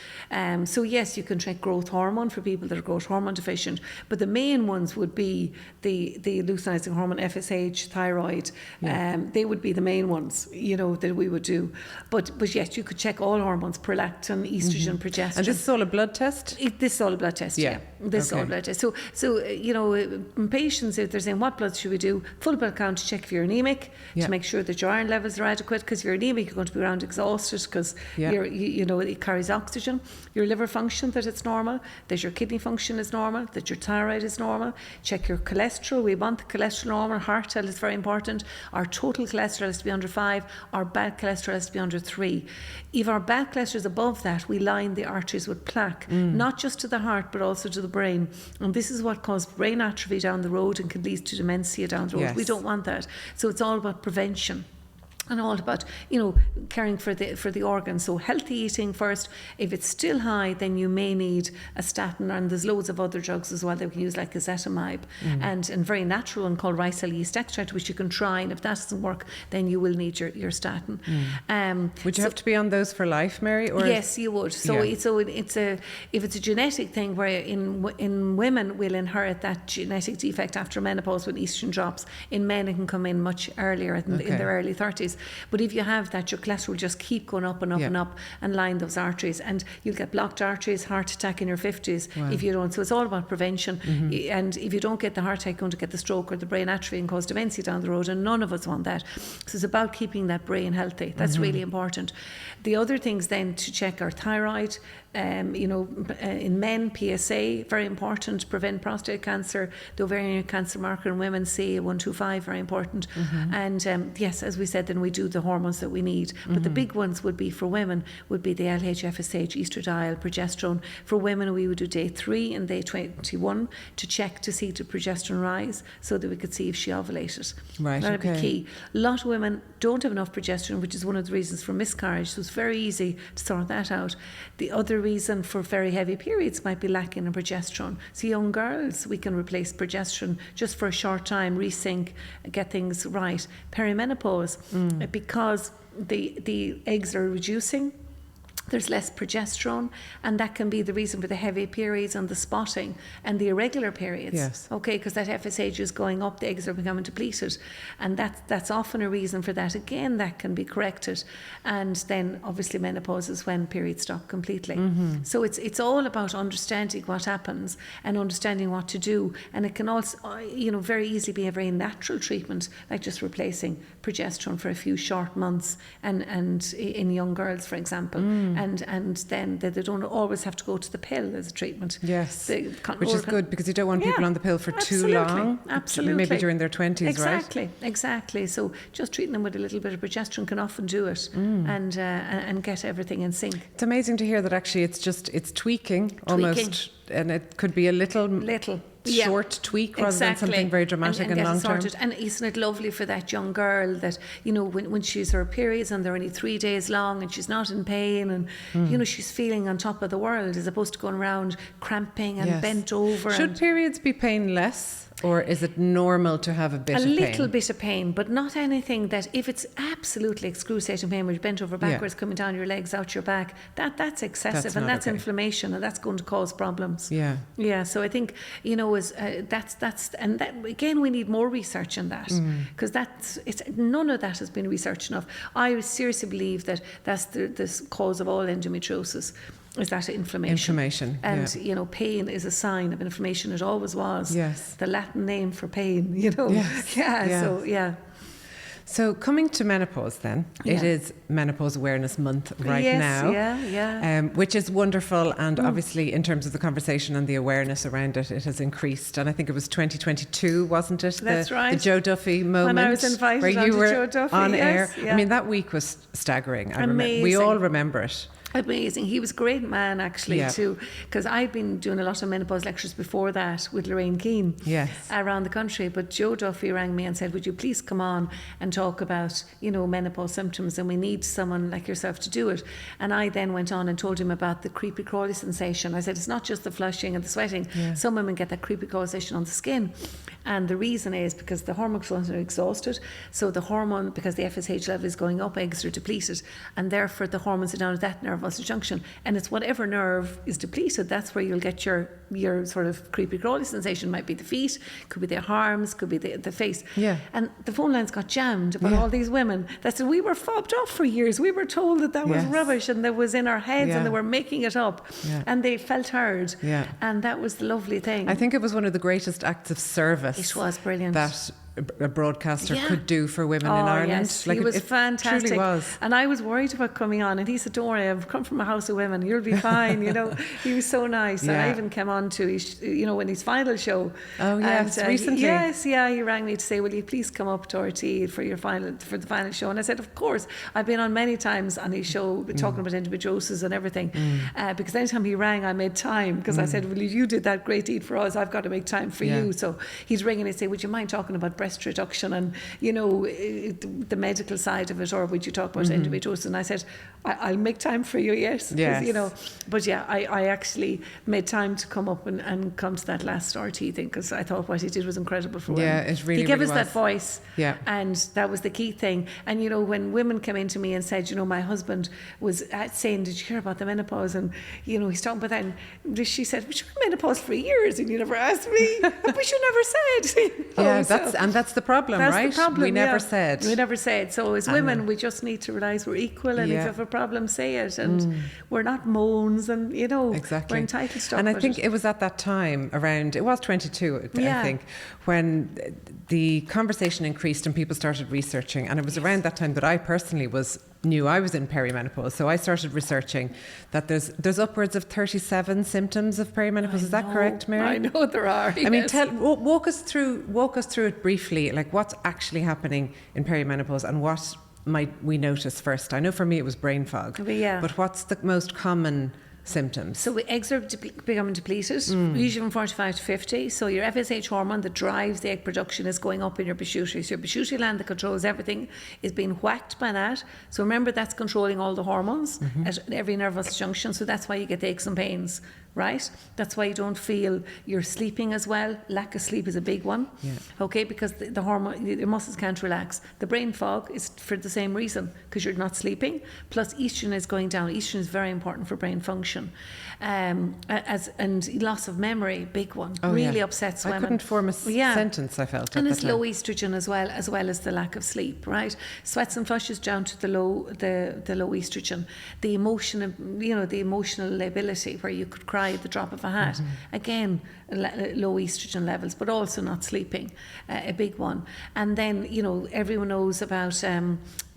So yes, you can check growth hormone for people that are growth hormone deficient, but the main ones would be the luteinizing hormone, FSH, thyroid. They would be the main ones, that we would do. But yes, you could check all hormones: prolactin, estrogen, progesterone. And this is all a blood test? This is all a blood test. Yeah. This is all a blood test. So in patients, if they're saying what blood should we do, full blood count to check if you're anemic, to make sure that your iron levels are adequate. Because if you're anemic, you're going to be around exhausted because it carries oxygen. Your liver function, that it's normal, that your kidney function is normal, that your thyroid is normal. Check your cholesterol. We want the cholesterol normal. Heart health is very important. Our total cholesterol has to be under 5. Our bad cholesterol has to be under 3. If our bad cholesterol is above that, we line the arteries with plaque, not just to the heart but also to the brain. And this is what causes brain atrophy down the road and can lead to dementia down the road. Yes. We don't want that. So it's all about prevention. And all about, caring for the organs. So healthy eating first. If it's still high, then you may need a statin, and there's loads of other drugs as well that we can use, like ezetimibe, and very natural one called rice yeast extract, which you can try. And if that doesn't work, then you will need your statin. Would you have to be on those for life, Mary? Or? Yes, you would. So if it's a genetic thing where in women we'll inherit that genetic defect after menopause when estrogen drops. In men, it can come in much earlier in their early 30s. But if you have that, your cholesterol will just keep going up and up and up and line those arteries, and you'll get blocked arteries, heart attack in your 50s if you don't. So it's all about prevention. And if you don't get the heart attack, you're going to get the stroke or the brain atrophy and cause dementia down the road, and none of us want that. So it's about keeping that brain healthy. That's really important. The other things then to check are thyroid. In men, PSA, very important to prevent prostate cancer. The ovarian cancer marker in women, CA125, very important. And yes, as we said, then we do the hormones that we need. But the big ones would be for women, would be the LH, FSH, estradiol, progesterone. For women, we would do day 3 and day 21 to check to see the progesterone rise so that we could see if she ovulated. Right, That'd okay. be key. A lot of women don't have enough progesterone, which is one of the reasons for miscarriage. So it's very easy to sort that out. The other reason for very heavy periods might be lacking in progesterone. So young girls, we can replace progesterone just for a short time, resync, get things right. Perimenopause, because the eggs are reducing, there's less progesterone, and that can be the reason for the heavy periods and the spotting and the irregular periods. Yes. Okay, because that FSH is going up, the eggs are becoming depleted, and that's often a reason for that. Again, that can be corrected, and then obviously menopause is when periods stop completely. So it's all about understanding what happens and understanding what to do, and it can also, very easily be a very natural treatment, like just replacing progesterone for a few short months, and in young girls, for example. And then they don't always have to go to the pill as a treatment. Yes, which is good, because you don't want people on the pill for too long. Absolutely. Maybe during their 20s, right? Exactly. So just treating them with a little bit of progesterone can often do it and get everything in sync. It's amazing to hear that actually it's tweaking almost, and it could be a little short tweak rather than something very dramatic and long term. And isn't it lovely for that young girl that, when she's her periods and they're only 3 days long and she's not in pain and, she's feeling on top of the world, as opposed to going around cramping and bent over. Should periods be painless? Or is it normal to have a bit of pain? A little bit of pain, but not anything that, if it's absolutely excruciating pain where you're bent over backwards, coming down your legs, out your back, that's excessive, and that's inflammation, and that's going to cause problems. Yeah. So I think, and that again, we need more research in that, because none of that has been researched enough. I seriously believe that that's the cause of all endometriosis. Is that inflammation? And pain is a sign of inflammation. It always was. Yes. The Latin name for pain. Yes. So coming to menopause then, it is Menopause Awareness Month now. Which is wonderful, and obviously in terms of the conversation and the awareness around it, it has increased. And I think it was 2022, wasn't it? That's right. The Joe Duffy moment. When I was invited where you were Joe Duffy, on air. I mean, that week was staggering. Amazing. We all remember it. Amazing. He was a great man, actually, too, because I'd been doing a lot of menopause lectures before that with Lorraine Keane around the country. But Joe Duffy rang me and said, would you please come on and talk about, menopause symptoms, and we need someone like yourself to do it. And I then went on and told him about the creepy crawly sensation. I said, it's not just the flushing and the sweating. Some women get that creepy crawly sensation on the skin. And the reason is because the hormone clones are exhausted. So the hormone, because the FSH level is going up, eggs are depleted, and therefore the hormones are down at that nerve junction, and it's whatever nerve is depleted, that's where you'll get your sort of creepy crawly sensation. Might be the feet, could be their arms, could be the face. And the phone lines got jammed about all these women that said, we were fobbed off for years, we were told that was rubbish, and that was in our heads, and they were making it up, and they felt heard, and that was the lovely thing. I think it was one of the greatest acts of service. It was brilliant. That a broadcaster could do for women in Ireland. Yes. He was fantastic. Truly was. And I was worried about coming on, and he said, don't worry, I've come from a house of women, you'll be fine. He was so nice. And I even came on to his, in his final show. Oh yes, and, recently. He rang me to say, will you please come up to RT for the final show? And I said, of course. I've been on many times on his show talking about endometriosis and everything, because anytime he rang, I made time, because I said, well, you did that great deed for us, I've got to make time for you. So he's ringing and say, would you mind talking about breast reduction and the medical side of it, or would you talk about endometriosis? And I said, I'll make time for you, yes. But I actually made time to come up and come to that last RT thing, because I thought what he did was incredible for women. It really, he gave really us that voice, and that was the key thing. And when women came into me and said, my husband was saying, did you hear about the menopause? And he's talking about that, and she said, but you were menopause for years and you never asked me. But you never said. That's the problem, right? That's the problem. We never said. We never said. So as women, we just need to realise we're equal, and if you have a problem, say it. And we're not moans, and exactly. we're entitled to talk. And I think it was at that time it was 22, I think, when the conversation increased and people started researching. And it was around that time that I personally knew I was in perimenopause, so I started researching that there's upwards of 37 symptoms of perimenopause. Is that correct, Mary? I know there are. I mean, walk us through it briefly, like what's actually happening in perimenopause and what might we notice first? I know for me it was brain fog. But what's the most common symptoms? So eggs are becoming depleted, usually from 45 to 50. So your FSH hormone that drives the egg production is going up in your pituitary. So your pituitary gland that controls everything is being whacked by that. So remember, that's controlling all the hormones at every nervous junction. So that's why you get the aches and pains, right? That's why you don't feel you're sleeping as well. Lack of sleep is a big one. Okay, because the hormone, your muscles can't relax. The brain fog is for the same reason, because you're not sleeping. Plus estrogen is going down. Estrogen is very important for brain function. And loss of memory, big one. Really upsets women. I couldn't form a sentence, I felt. And it's low estrogen as well as the lack of sleep, right? Sweats and flushes down to the low estrogen. The emotional lability, where you could cry at the drop of a hat. Again, low estrogen levels, but also not sleeping, a big one. And then, everyone knows about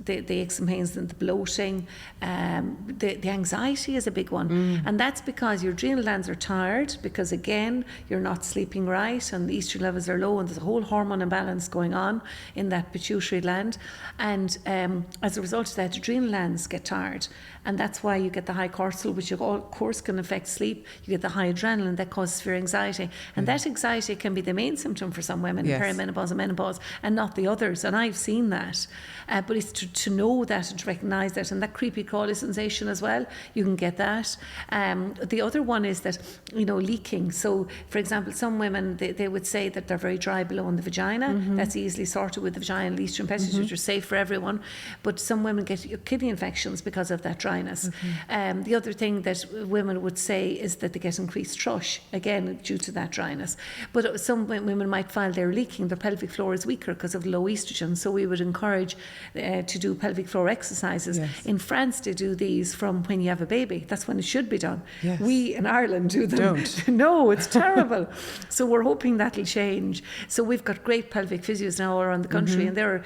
the aches and pains and the bloating. The anxiety is a big one. And that's because your adrenal glands are tired, because again, you're not sleeping right and the estrogen levels are low, and there's a whole hormone imbalance going on in that pituitary gland. And as a result of that, adrenal glands get tired. And that's why you get the high cortisol, which of course can affect sleep. You get the high adrenaline that causes severe anxiety. And that anxiety can be the main symptom for some women in perimenopause and menopause, and not the others. And I've seen that. But it's to know that and to recognise that. And that creepy crawly sensation as well, you can get that. The other one is that, leaking. So, for example, some women, they would say that they're very dry below in the vagina. That's easily sorted with the vaginal estrogen pessages, which are safe for everyone. But some women get kidney infections because of that dryness. The other thing that women would say is that they get increased thrush, again, due to that dryness. But some women might find they're leaking, their pelvic floor is weaker because of low estrogen. So we would encourage to do pelvic floor exercises. In France, they do these from when you have a baby. That's when it should be done. We in Ireland do them. Don't. No, it's terrible. So we're hoping that'll change. So we've got great pelvic physios now all around the country, and they're,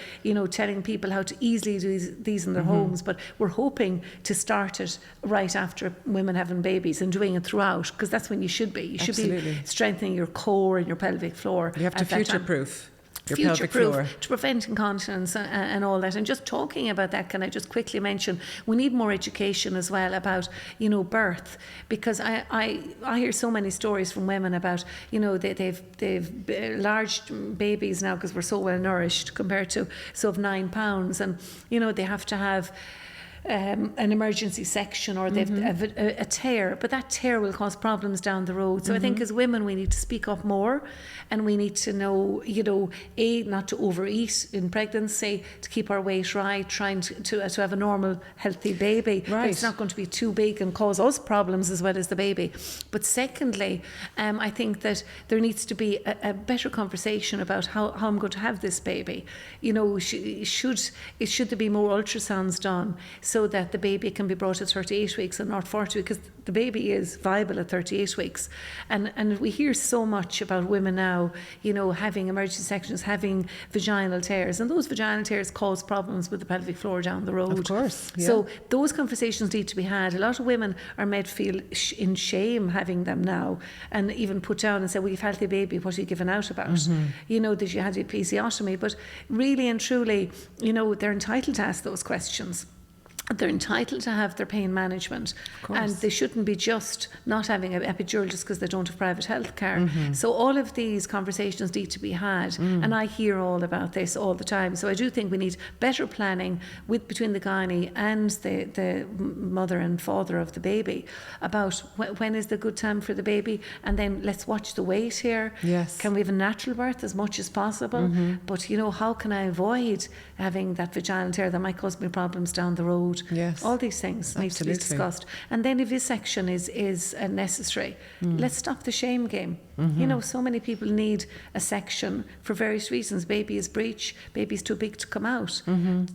telling people how to easily do these in their homes. But we're hoping to start it right after women having babies and doing it throughout, because that's when you should be. You should be strengthening your core and your pelvic floor. You have to future-proof your pelvic floor to prevent incontinence and all that. And just talking about that, can I just quickly mention, we need more education as well about, birth, because I hear so many stories from women about, they've large babies now because we're so well nourished compared to of 9 pounds, and they have to have an emergency section, or they've a tear, but that tear will cause problems down the road. So I think as women we need to speak up more, and we need to know, not to overeat in pregnancy, to keep our weight right, trying to have a normal healthy baby. But it's not going to be too big and cause us problems as well as the baby. But secondly, I think that there needs to be a better conversation about how I'm going to have this baby. Should there be more ultrasounds done, so that the baby can be brought at 38 weeks and not 40, because the baby is viable at 38 weeks. And we hear so much about women now, having emergency sections, having vaginal tears, and those vaginal tears cause problems with the pelvic floor down the road. Of course. Yeah. So those conversations need to be had. A lot of women are made feel in shame having them now, and even put down and say, well, you've had a baby, what are you giving out about? That you had a episiotomy. But really and truly, they're entitled to ask those questions. They're entitled to have their pain management, and they shouldn't be just not having an epidural just because they don't have private health care. So all of these conversations need to be had, and I hear all about this all the time. So I do think we need better planning between the gynae and the mother and father of the baby about when is the good time for the baby, and then let's watch the weight here. Can we have a natural birth as much as possible? But how can I avoid having that vaginal tear that might cause me problems down the road? All these things need to be discussed. And then if vivisection is necessary, let's stop the shame game. So many people need a section for various reasons. Baby is breech, baby's too big to come out.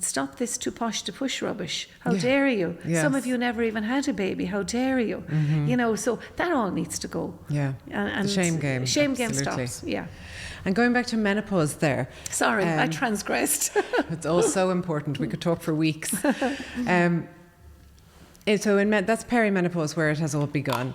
Stop this too posh to push rubbish. How dare you? Some of you never even had a baby. How dare you? So that all needs to go. And the shame game. Shame game stops. And going back to menopause there. Sorry, I transgressed. It's all so important. We could talk for weeks. So that's perimenopause, where it has all begun.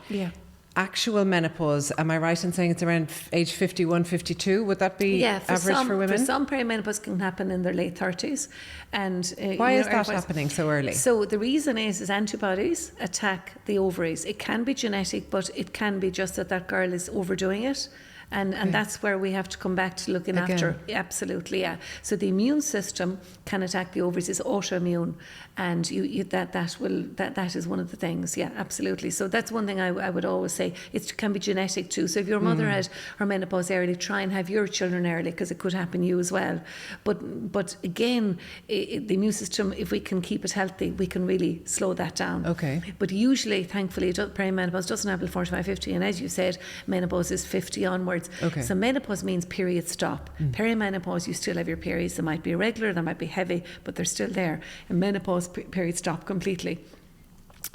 actual menopause, am I right in saying it's around age 51, 52? Would that be average for women? For some, perimenopause can happen in their late 30s. And why is that happening so early? So the reason is antibodies attack the ovaries. It can be genetic, but it can be just that girl is overdoing it. And that's where we have to come back to looking after. Absolutely, yeah. So the immune system can attack the ovaries. It's autoimmune, and that is one of the things. Yeah, absolutely. So that's one thing I would always say. It can be genetic too. So if your mother had her menopause early, try and have your children early, because it could happen you as well. But again, the immune system, if we can keep it healthy, we can really slow that down. Okay. But usually, thankfully, perimenopause doesn't happen at 45, 50, and as you said, menopause is 50 onwards. Okay. So menopause means period stop. Perimenopause, you still have your periods. They might be irregular, they might be heavy, but they're still there. And menopause, period stop completely.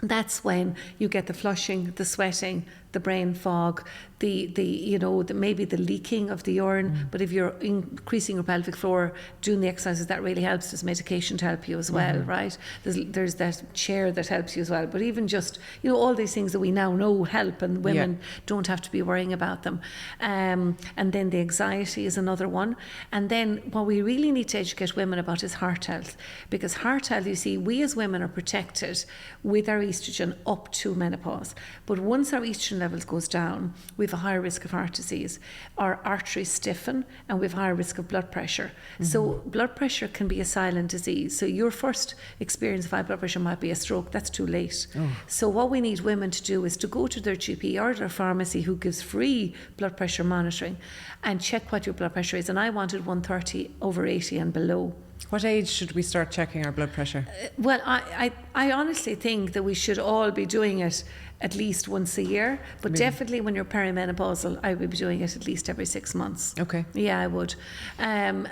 That's when you get the flushing, the sweating, the brain fog, maybe the leaking of the urine. But if you're increasing your pelvic floor, doing the exercises, that really helps. There's medication to help you as well, right? There's that chair that helps you as well. But even just, all these things that we now know help, and women don't have to be worrying about them. And then the anxiety is another one. And then what we really need to educate women about is heart health. Because heart health, you see, we as women are protected with our estrogen up to menopause. But once our estrogen levels goes down, we have a higher risk of heart disease. Our arteries stiffen, and we have higher risk of blood pressure. So blood pressure can be a silent disease. So your first experience of high blood pressure might be a stroke. That's too late. So what we need women to do is to go to their GP or their pharmacy, who gives free blood pressure monitoring, and check what your blood pressure is. And I wanted 130/80 and below. What age should we start checking our blood pressure? Well, I honestly think that we should all be doing it at least once a year, but definitely when you're perimenopausal, I would be doing it at least every 6 months. Okay. Yeah, I would. And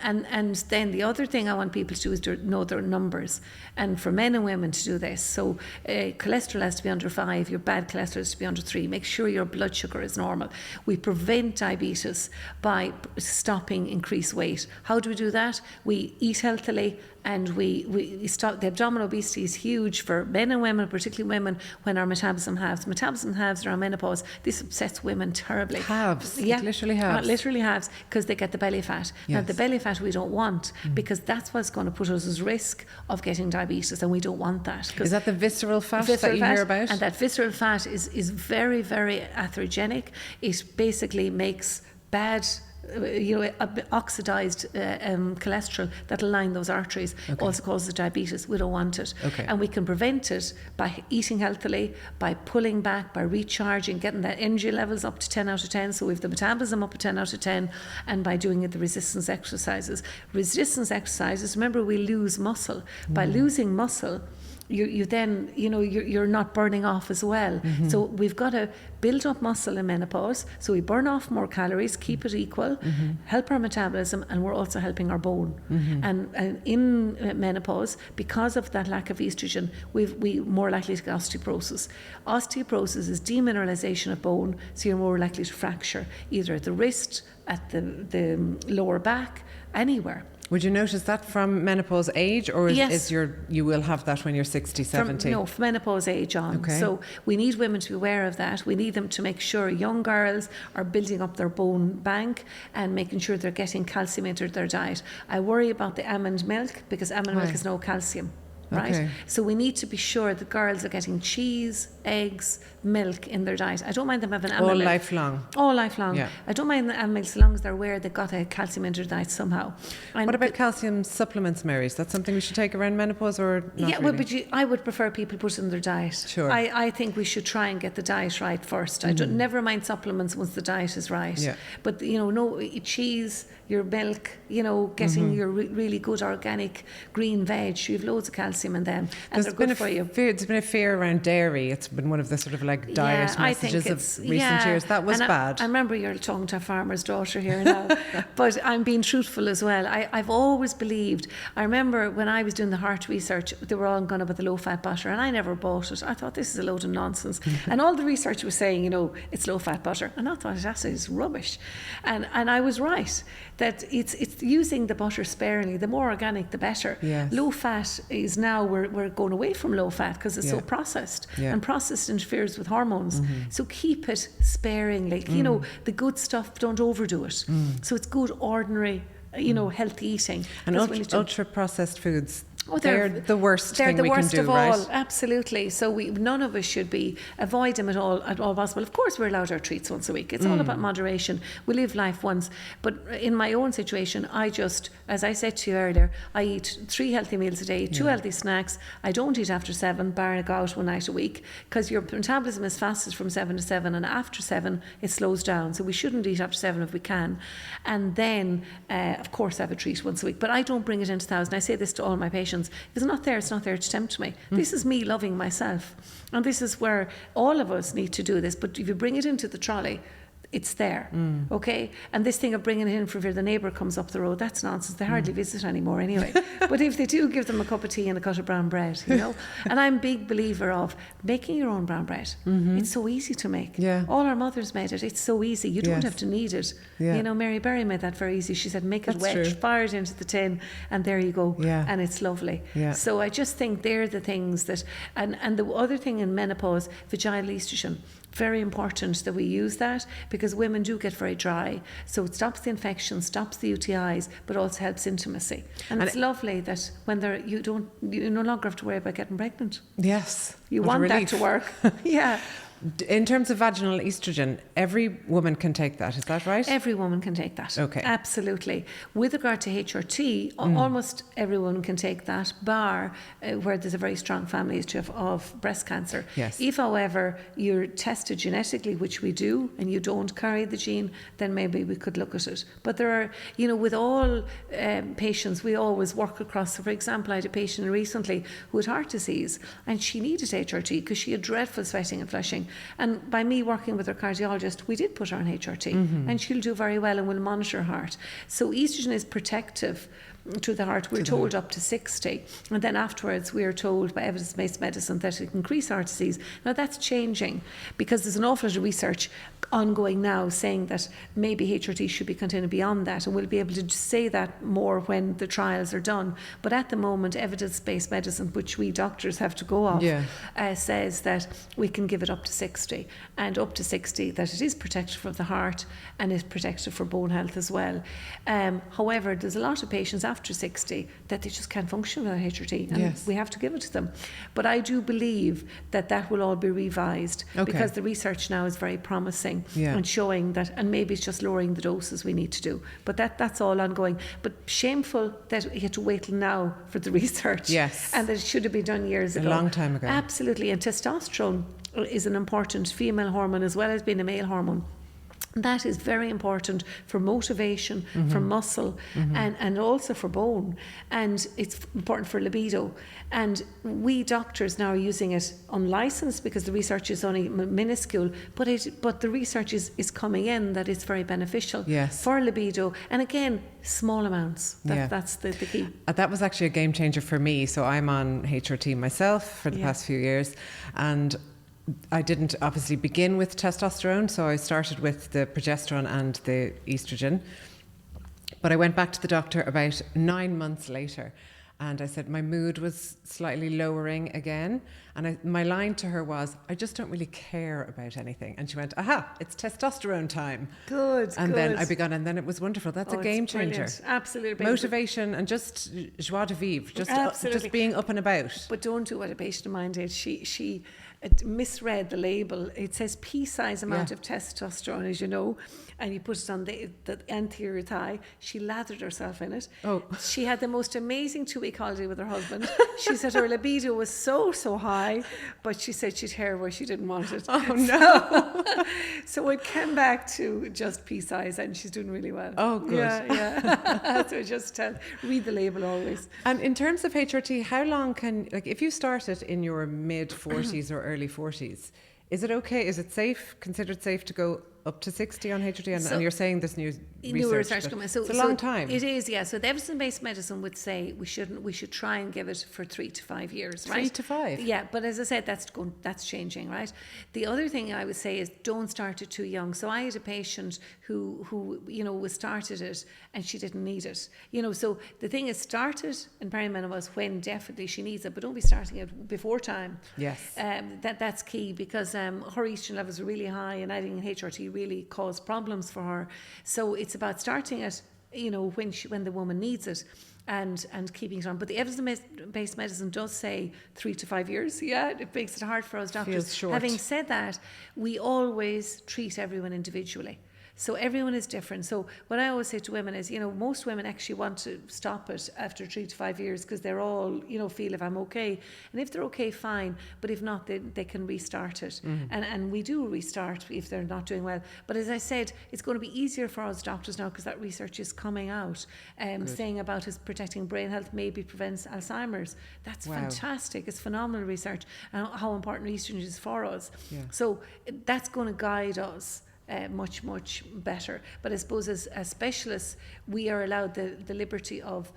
then the other thing I want people to do is to know their numbers, and for men and women to do this. So cholesterol has to be under 5, your bad cholesterol has to be under 3. Make sure your blood sugar is normal. We prevent diabetes by stopping increased weight. How do we do that? We eat healthily, and we stop. The abdominal obesity is huge for men and women, particularly women, when our metabolism halves. Metabolism halves around menopause. This upsets women terribly. Halves? Yeah. It literally halves? Literally halves, because they get the belly fat. Yes. Now, the belly fat we don't want, because that's what's going to put us at risk of getting diabetes, and we don't want that. Is that the visceral fat that you hear about? And that visceral fat is very, very atherogenic. It basically makes bad oxidized cholesterol that'll line those arteries. Also causes diabetes. We don't want it. And we can prevent it by eating healthily, by pulling back, by recharging, getting that energy levels up to 10 out of 10, so we have the metabolism up to 10 out of 10, and by doing the resistance exercises. Resistance exercises, remember, we lose muscle. By losing muscle, you then, you're not burning off as well. So we've got to build up muscle in menopause, so we burn off more calories, keep it equal, help our metabolism, and we're also helping our bone. And in menopause, because of that lack of estrogen, we more likely to get osteoporosis. Osteoporosis is demineralization of bone, so you're more likely to fracture, either at the wrist, at the lower back, anywhere. Would you notice that from menopause age, or you will have that when you're 60, 70? From menopause age on. So we need women to be aware of that. We need them to make sure young girls are building up their bone bank and making sure they're getting calcium into their diet. I worry about the almond milk, because almond milk has no calcium. Right? So we need to be sure that girls are getting cheese, eggs, milk in their diet. I don't mind them having almond milk. All lifelong. Yeah. I don't mind the almond milk, so long as they're aware they've got a calcium in their diet somehow. And what about calcium supplements, Mary? Is that something we should take around menopause, or not? Yeah, really? But I would prefer people put it in their diet. Sure. I think we should try and get the diet right first. I don't, never mind supplements once the diet is right. Yeah. But, no cheese, your milk, getting your really good organic green veg. You have loads of calcium in them, and they're good for you. There's been a fear around dairy. It's been one of the sort of diet messages of recent years. That was bad. I remember you're talking to a farmer's daughter here now, but I'm being truthful as well. I've always believed. I remember when I was doing the heart research, they were all going about the low-fat butter, and I never bought it. I thought, this is a load of nonsense. And all the research was saying, it's low-fat butter, and I thought, it's rubbish. And I was right, that it's using the butter sparingly. The more organic, the better. Yes. Low fat is now we're going away from low fat because it's so processed, and processed interferes with hormones. So keep it sparingly. You know, the good stuff, don't overdo it. So it's good, ordinary, healthy eating. And ultra processed foods, they're the worst thing we can do, right? They're the worst of all, absolutely. So none of us should avoid them at all possible. Of course, we're allowed our treats once a week. It's all about moderation. We live life once. But in my own situation, I just, as I said to you earlier, I eat 3 healthy meals a day, 2 healthy snacks. I don't eat after 7, bar I go out one night a week, because your metabolism is fastest from 7 to 7, and after 7 it slows down. So we shouldn't eat after 7 if we can. And then, of course, I have a treat once a week. But I don't bring it into the house. And I say this to all my patients. If it's not there to tempt me. This is me loving myself. And this is where all of us need to do this. But if you bring it into the trolley, it's there, okay? And this thing of bringing it in for fear the neighbour comes up the road, that's nonsense. They hardly visit anymore anyway. But if they do, give them a cup of tea and a cut of brown bread, And I'm a big believer of making your own brown bread. It's so easy to make. All our mothers made it. It's so easy. You don't have to knead it. Mary Berry made that very easy. She said, make it wet, fire it into the tin, and there you go. And it's lovely. So I just think they're the things that, and the other thing in menopause, vaginal estrogen, very important that we use that, because women do get very dry. So it stops the infection, stops the UTIs, but also helps intimacy. And it's lovely that when you no longer have to worry about getting pregnant. Yes. You want that to work. In terms of vaginal estrogen, every woman can take that, is that right? Every woman can take that. Okay. Absolutely. With regard to HRT, almost every woman can take that, bar where there's a very strong family history of breast cancer. Yes. If, however, you're tested genetically, which we do, and you don't carry the gene, then maybe we could look at it. But there are, with all patients, we always work across. So for example, I had a patient recently who had heart disease, and she needed HRT because she had dreadful sweating and flushing. And by me working with her cardiologist, we did put her on HRT, and she'll do very well, and we'll monitor her heart. So estrogen is protective to the heart. We're told up to 60, and then afterwards we are told by evidence-based medicine that it can increase heart disease. Now that's changing, because there's an awful lot of research ongoing now saying that maybe HRT should be continued beyond that, and we'll be able to say that more when the trials are done. But at the moment, evidence-based medicine, which we doctors have to go off, says that we can give it up to 60, and up to 60 that it is protective for the heart and is protective for bone health as well. However, there's a lot of patients after 60 that they just can't function without HRT, and we have to give it to them. But I do believe that will all be revised, because the research now is very promising and showing that, and maybe it's just lowering the doses we need to do. But that's all ongoing. But shameful that we had to wait till now for the research. And that it should have been done years ago. A long time ago. Absolutely. And testosterone is an important female hormone as well as being a male hormone. That is very important for motivation, for muscle, and also for bone. And it's important for libido. And we doctors now are using it unlicensed because the research is only minuscule, but the research is coming in that it's very beneficial for libido. And again, small amounts. That's the key. That was actually a game changer for me. So I'm on HRT myself for the past few years, and I didn't obviously begin with testosterone, so I started with the progesterone and the estrogen. But I went back to the doctor about 9 months later, and I said my mood was slightly lowering again. And my line to her was, I just don't really care about anything. And she went, aha, it's testosterone time. Good. Then I began, and then it was wonderful. That's a game changer. Brilliant. Absolutely. Motivation and just joie de vivre, just being up and about. But don't do what a patient of mine did. She misread the label. It says pea-size amount of testosterone, as you know, and you put it on the anterior thigh. She lathered herself in it. She had the most amazing 2-week holiday with her husband. She said her libido was so high, but she said she'd hair where she didn't want it. Oh no. So it came back to just pea-size, and she's doing really well. Oh, good. So just read the label always. And in terms of HRT, how long if you started in your mid 40s or early 40s, is it okay? Is it considered safe to go up to 60 on HRT, and, So- and you're saying there's new research coming. it's a long time. It is, yeah. So the evidence-based medicine would say we should try and give it for 3 to 5 years, right? 3 to 5? Yeah, but as I said, that's changing, right? The other thing I would say is don't start it too young. So I had a patient who was started it and she didn't need it. So the thing is, start it in perimenopause when definitely she needs it, but don't be starting it before time. Yes. That's key, because her estrogen levels are really high, and adding HRT really caused problems for her. So it's about starting it, when the woman needs it, and keeping it on. But the evidence-based medicine does say 3 to 5 years. Yeah, it makes it hard for us doctors. Feels short. Having said that, we always treat everyone individually. So everyone is different. So what I always say to women is, most women actually want to stop it after 3 to 5 years, because they're all, feel if I'm okay. And if they're okay, fine. But if not, they can restart it. And we do restart if they're not doing well. But as I said, it's going to be easier for us doctors now, because that research is coming out, saying about his protecting brain health maybe prevents Alzheimer's. That's fantastic. It's phenomenal research, and how important estrogen is for us. Yeah. So that's going to guide us much better. But I suppose as specialists, we are allowed the liberty of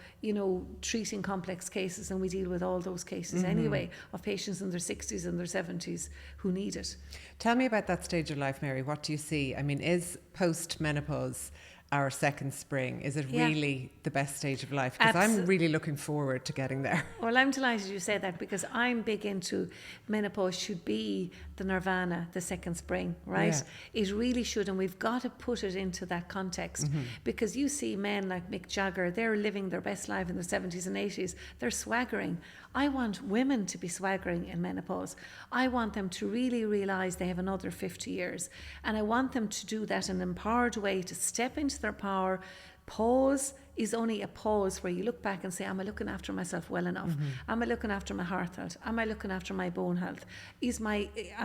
treating complex cases, and we deal with all those cases anyway, of patients in their 60s and their 70s who need it. Tell me about that stage of life, Mary. What do you see? I mean, is post-menopause our second spring? Is it really the best stage of life? Because I'm really looking forward to getting there. Well, I'm delighted you said that, because I'm big into menopause should be the nirvana, the second spring, right? Yeah. It really should, and we've got to put it into that context, because you see men like Mick Jagger, they're living their best life in their 70s and 80s. They're swaggering. I want women to be swaggering in menopause. I want them to really realise they have another 50 years. And I want them to do that in an empowered way, to step into their power. Pause is only a pause where you look back and say, am I looking after myself well enough? Am I looking after my heart health? Am I looking after my bone health? Am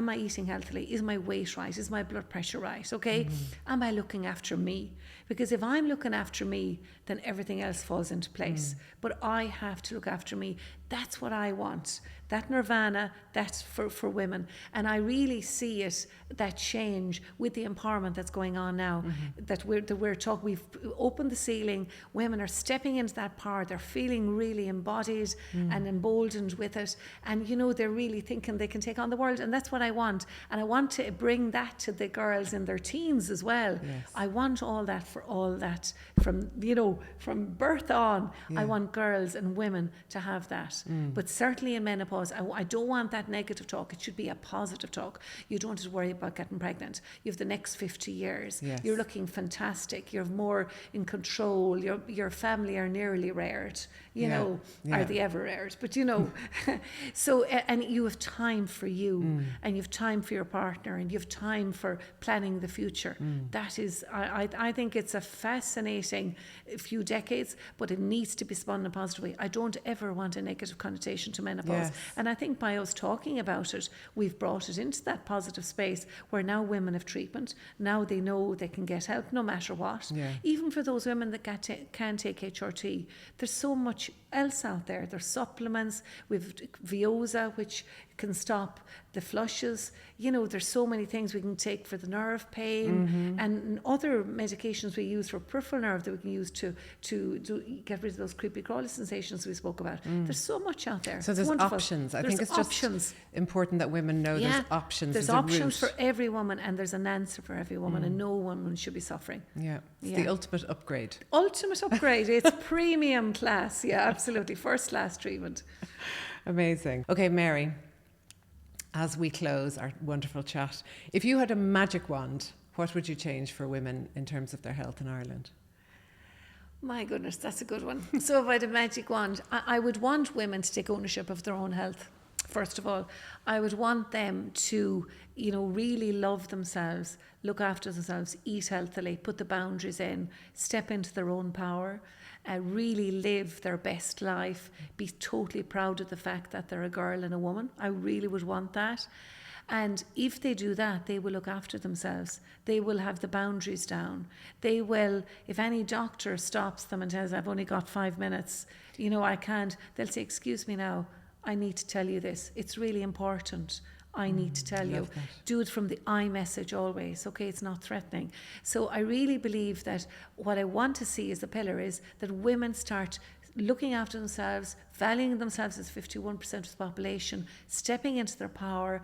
I eating healthily? Is my weight right? Is my blood pressure right? Okay. Am I looking after me? Because if I'm looking after me, then everything else falls into place. But I have to look after me. That's what I want. That nirvana, that's for women. And I really see it, that change with the empowerment that's going on now, that we're talking, we've opened the ceiling, women are stepping into that power, they're feeling really embodied and emboldened with it, and they're really thinking they can take on the world, and that's what I want. And I want to bring that to the girls in their teens as well. Yes. I want all that from birth on. I want girls and women to have that. But certainly in menopause, I don't want that negative talk. It should be a positive talk. You don't have to worry about getting pregnant. You have the next 50 years. Yes. You're looking fantastic. You're more in control. Your family are nearly reared. Are they ever reared? But so, and you have time for you, and you have time for your partner, and you have time for planning the future. That is, I think it's a fascinating few decades, but it needs to be spun in a positive way. I don't ever want a negative connotation to menopause. Yes. And I think by us talking about it, we've brought it into that positive space where now women have treatment. Now they know they can get help no matter what. Yeah. Even for those women that can take HRT, there's so much else out there. There's supplements. We've Vioza, which can stop the flushes. There's so many things we can take for the nerve pain, and other medications we use for peripheral nerve that we can use to get rid of those creepy crawly sensations we spoke about. There's so much out there. So there's options. I think it's just important that women know there's options. There's options for every woman, and there's an answer for every woman, and no woman should be suffering. Yeah, it's the ultimate upgrade. Ultimate upgrade. It's premium class. Yeah, absolutely. First class treatment. Amazing. Okay, Mary, as we close our wonderful chat, if you had a magic wand, what would you change for women in terms of their health in Ireland? My goodness, that's a good one. So if I had a magic wand, I would want women to take ownership of their own health. First of all, I would want them to, really love themselves, look after themselves, eat healthily, put the boundaries in, step into their own power, really live their best life, be totally proud of the fact that they're a girl and a woman. I really would want that. And if they do that, they will look after themselves. They will have the boundaries down. They will, if any doctor stops them and says, I've only got 5 minutes, I can't, they'll say, excuse me now, I need to tell you this. It's really important. I need to tell you. that. Do it from the I message always, okay? It's not threatening. So I really believe that what I want to see as a pillar is that women start looking after themselves, valuing themselves as 51% of the population, stepping into their power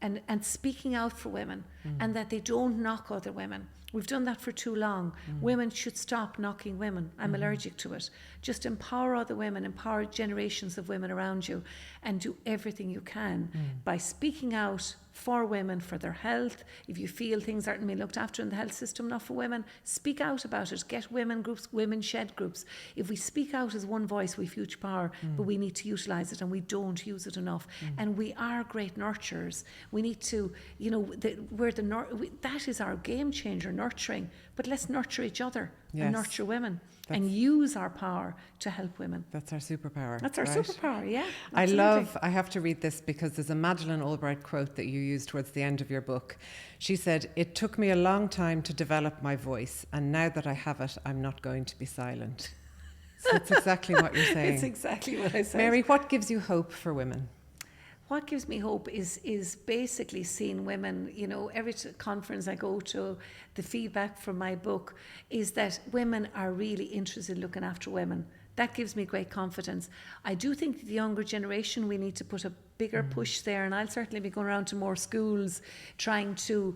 and speaking out for women, and that they don't knock other women. We've done that for too long. Women should stop knocking women. I'm allergic to it. Just empower other women, empower generations of women around you, and do everything you can by speaking out for women, for their health. If you feel things aren't being looked after in the health system enough for women, speak out about it. Get women groups, women shed groups. If we speak out as one voice, we have huge power, but we need to utilise it, and we don't use it enough. And we are great nurturers. We need to, you know, that is our game changer, nurturing. But let's nurture each other and nurture women. And use our power to help women. That's our superpower. That's our superpower, yeah. I have to read this because there's a Madeleine Albright quote that you used towards the end of your book. She said, "It took me a long time to develop my voice, and now that I have it, I'm not going to be silent." So that's exactly what you're saying. It's exactly what I said. Mary, what gives you hope for women? What gives me hope is basically seeing women, you know, every conference I go to, the feedback from my book is that women are really interested in looking after women. That gives me great confidence. I do think the younger generation, we need to put a bigger push there, and I'll certainly be going around to more schools trying to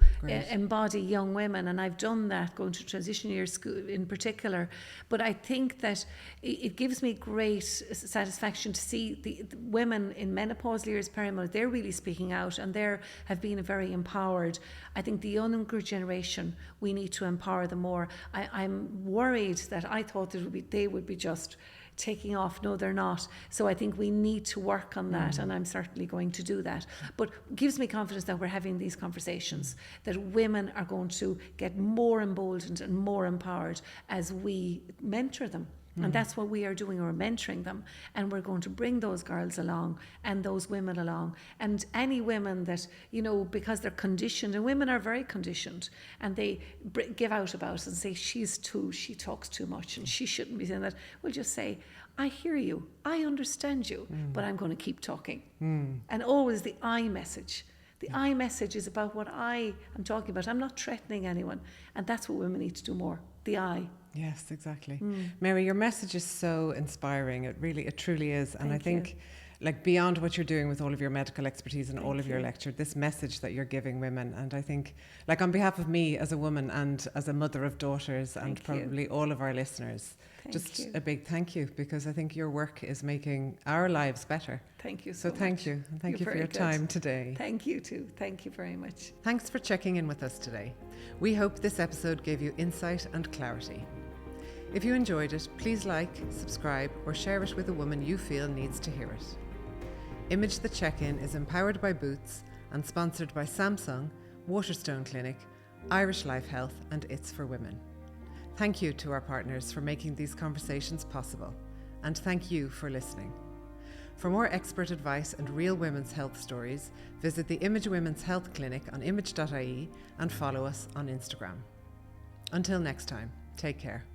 embody young women, and I've done that, going to transition year school in particular. But I think that it gives me great satisfaction to see the women in menopause years, perimenopause, they're really speaking out, and they have been very empowered. I think the younger generation, we need to empower them more. I'm worried that I thought that they would be just taking off. No, they're not. So I think we need to work on that, and I'm certainly going to do that. But it gives me confidence that we're having these conversations, that women are going to get more emboldened and more empowered as we mentor them. And that's what we are doing, we're mentoring them, and we're going to bring those girls along and those women along, and any women that, you know, because they're conditioned, and women are very conditioned, and they give out about it and say, she talks too much and she shouldn't be saying that. We'll just say, I hear you, I understand you, but I'm going to keep talking. And always the I message. The I message is about what I am talking about. I'm not threatening anyone, and that's what women need to do more. The I. Yes, exactly. Mary, your message is so inspiring. It truly is. And I think, like, beyond what you're doing with all of your medical expertise and all of your lecture, this message that you're giving women, and I think, like, on behalf of me as a woman and as a mother of daughters and probably all of our listeners, a big thank you, because I think your work is making our lives better. Thank you so much. Thank you. And thank you for your time today. Thank you too. Thank you very much. Thanks for checking in with us today. We hope this episode gave you insight and clarity. If you enjoyed it, please like, subscribe, or share it with a woman you feel needs to hear it. Image the Check-In is empowered by Boots and sponsored by Samsung, Waterstone Clinic, Irish Life Health, and It's for Women. Thank you to our partners for making these conversations possible, and thank you for listening. For more expert advice and real women's health stories, visit the Image Women's Health Clinic on image.ie and follow us on Instagram. Until next time, take care.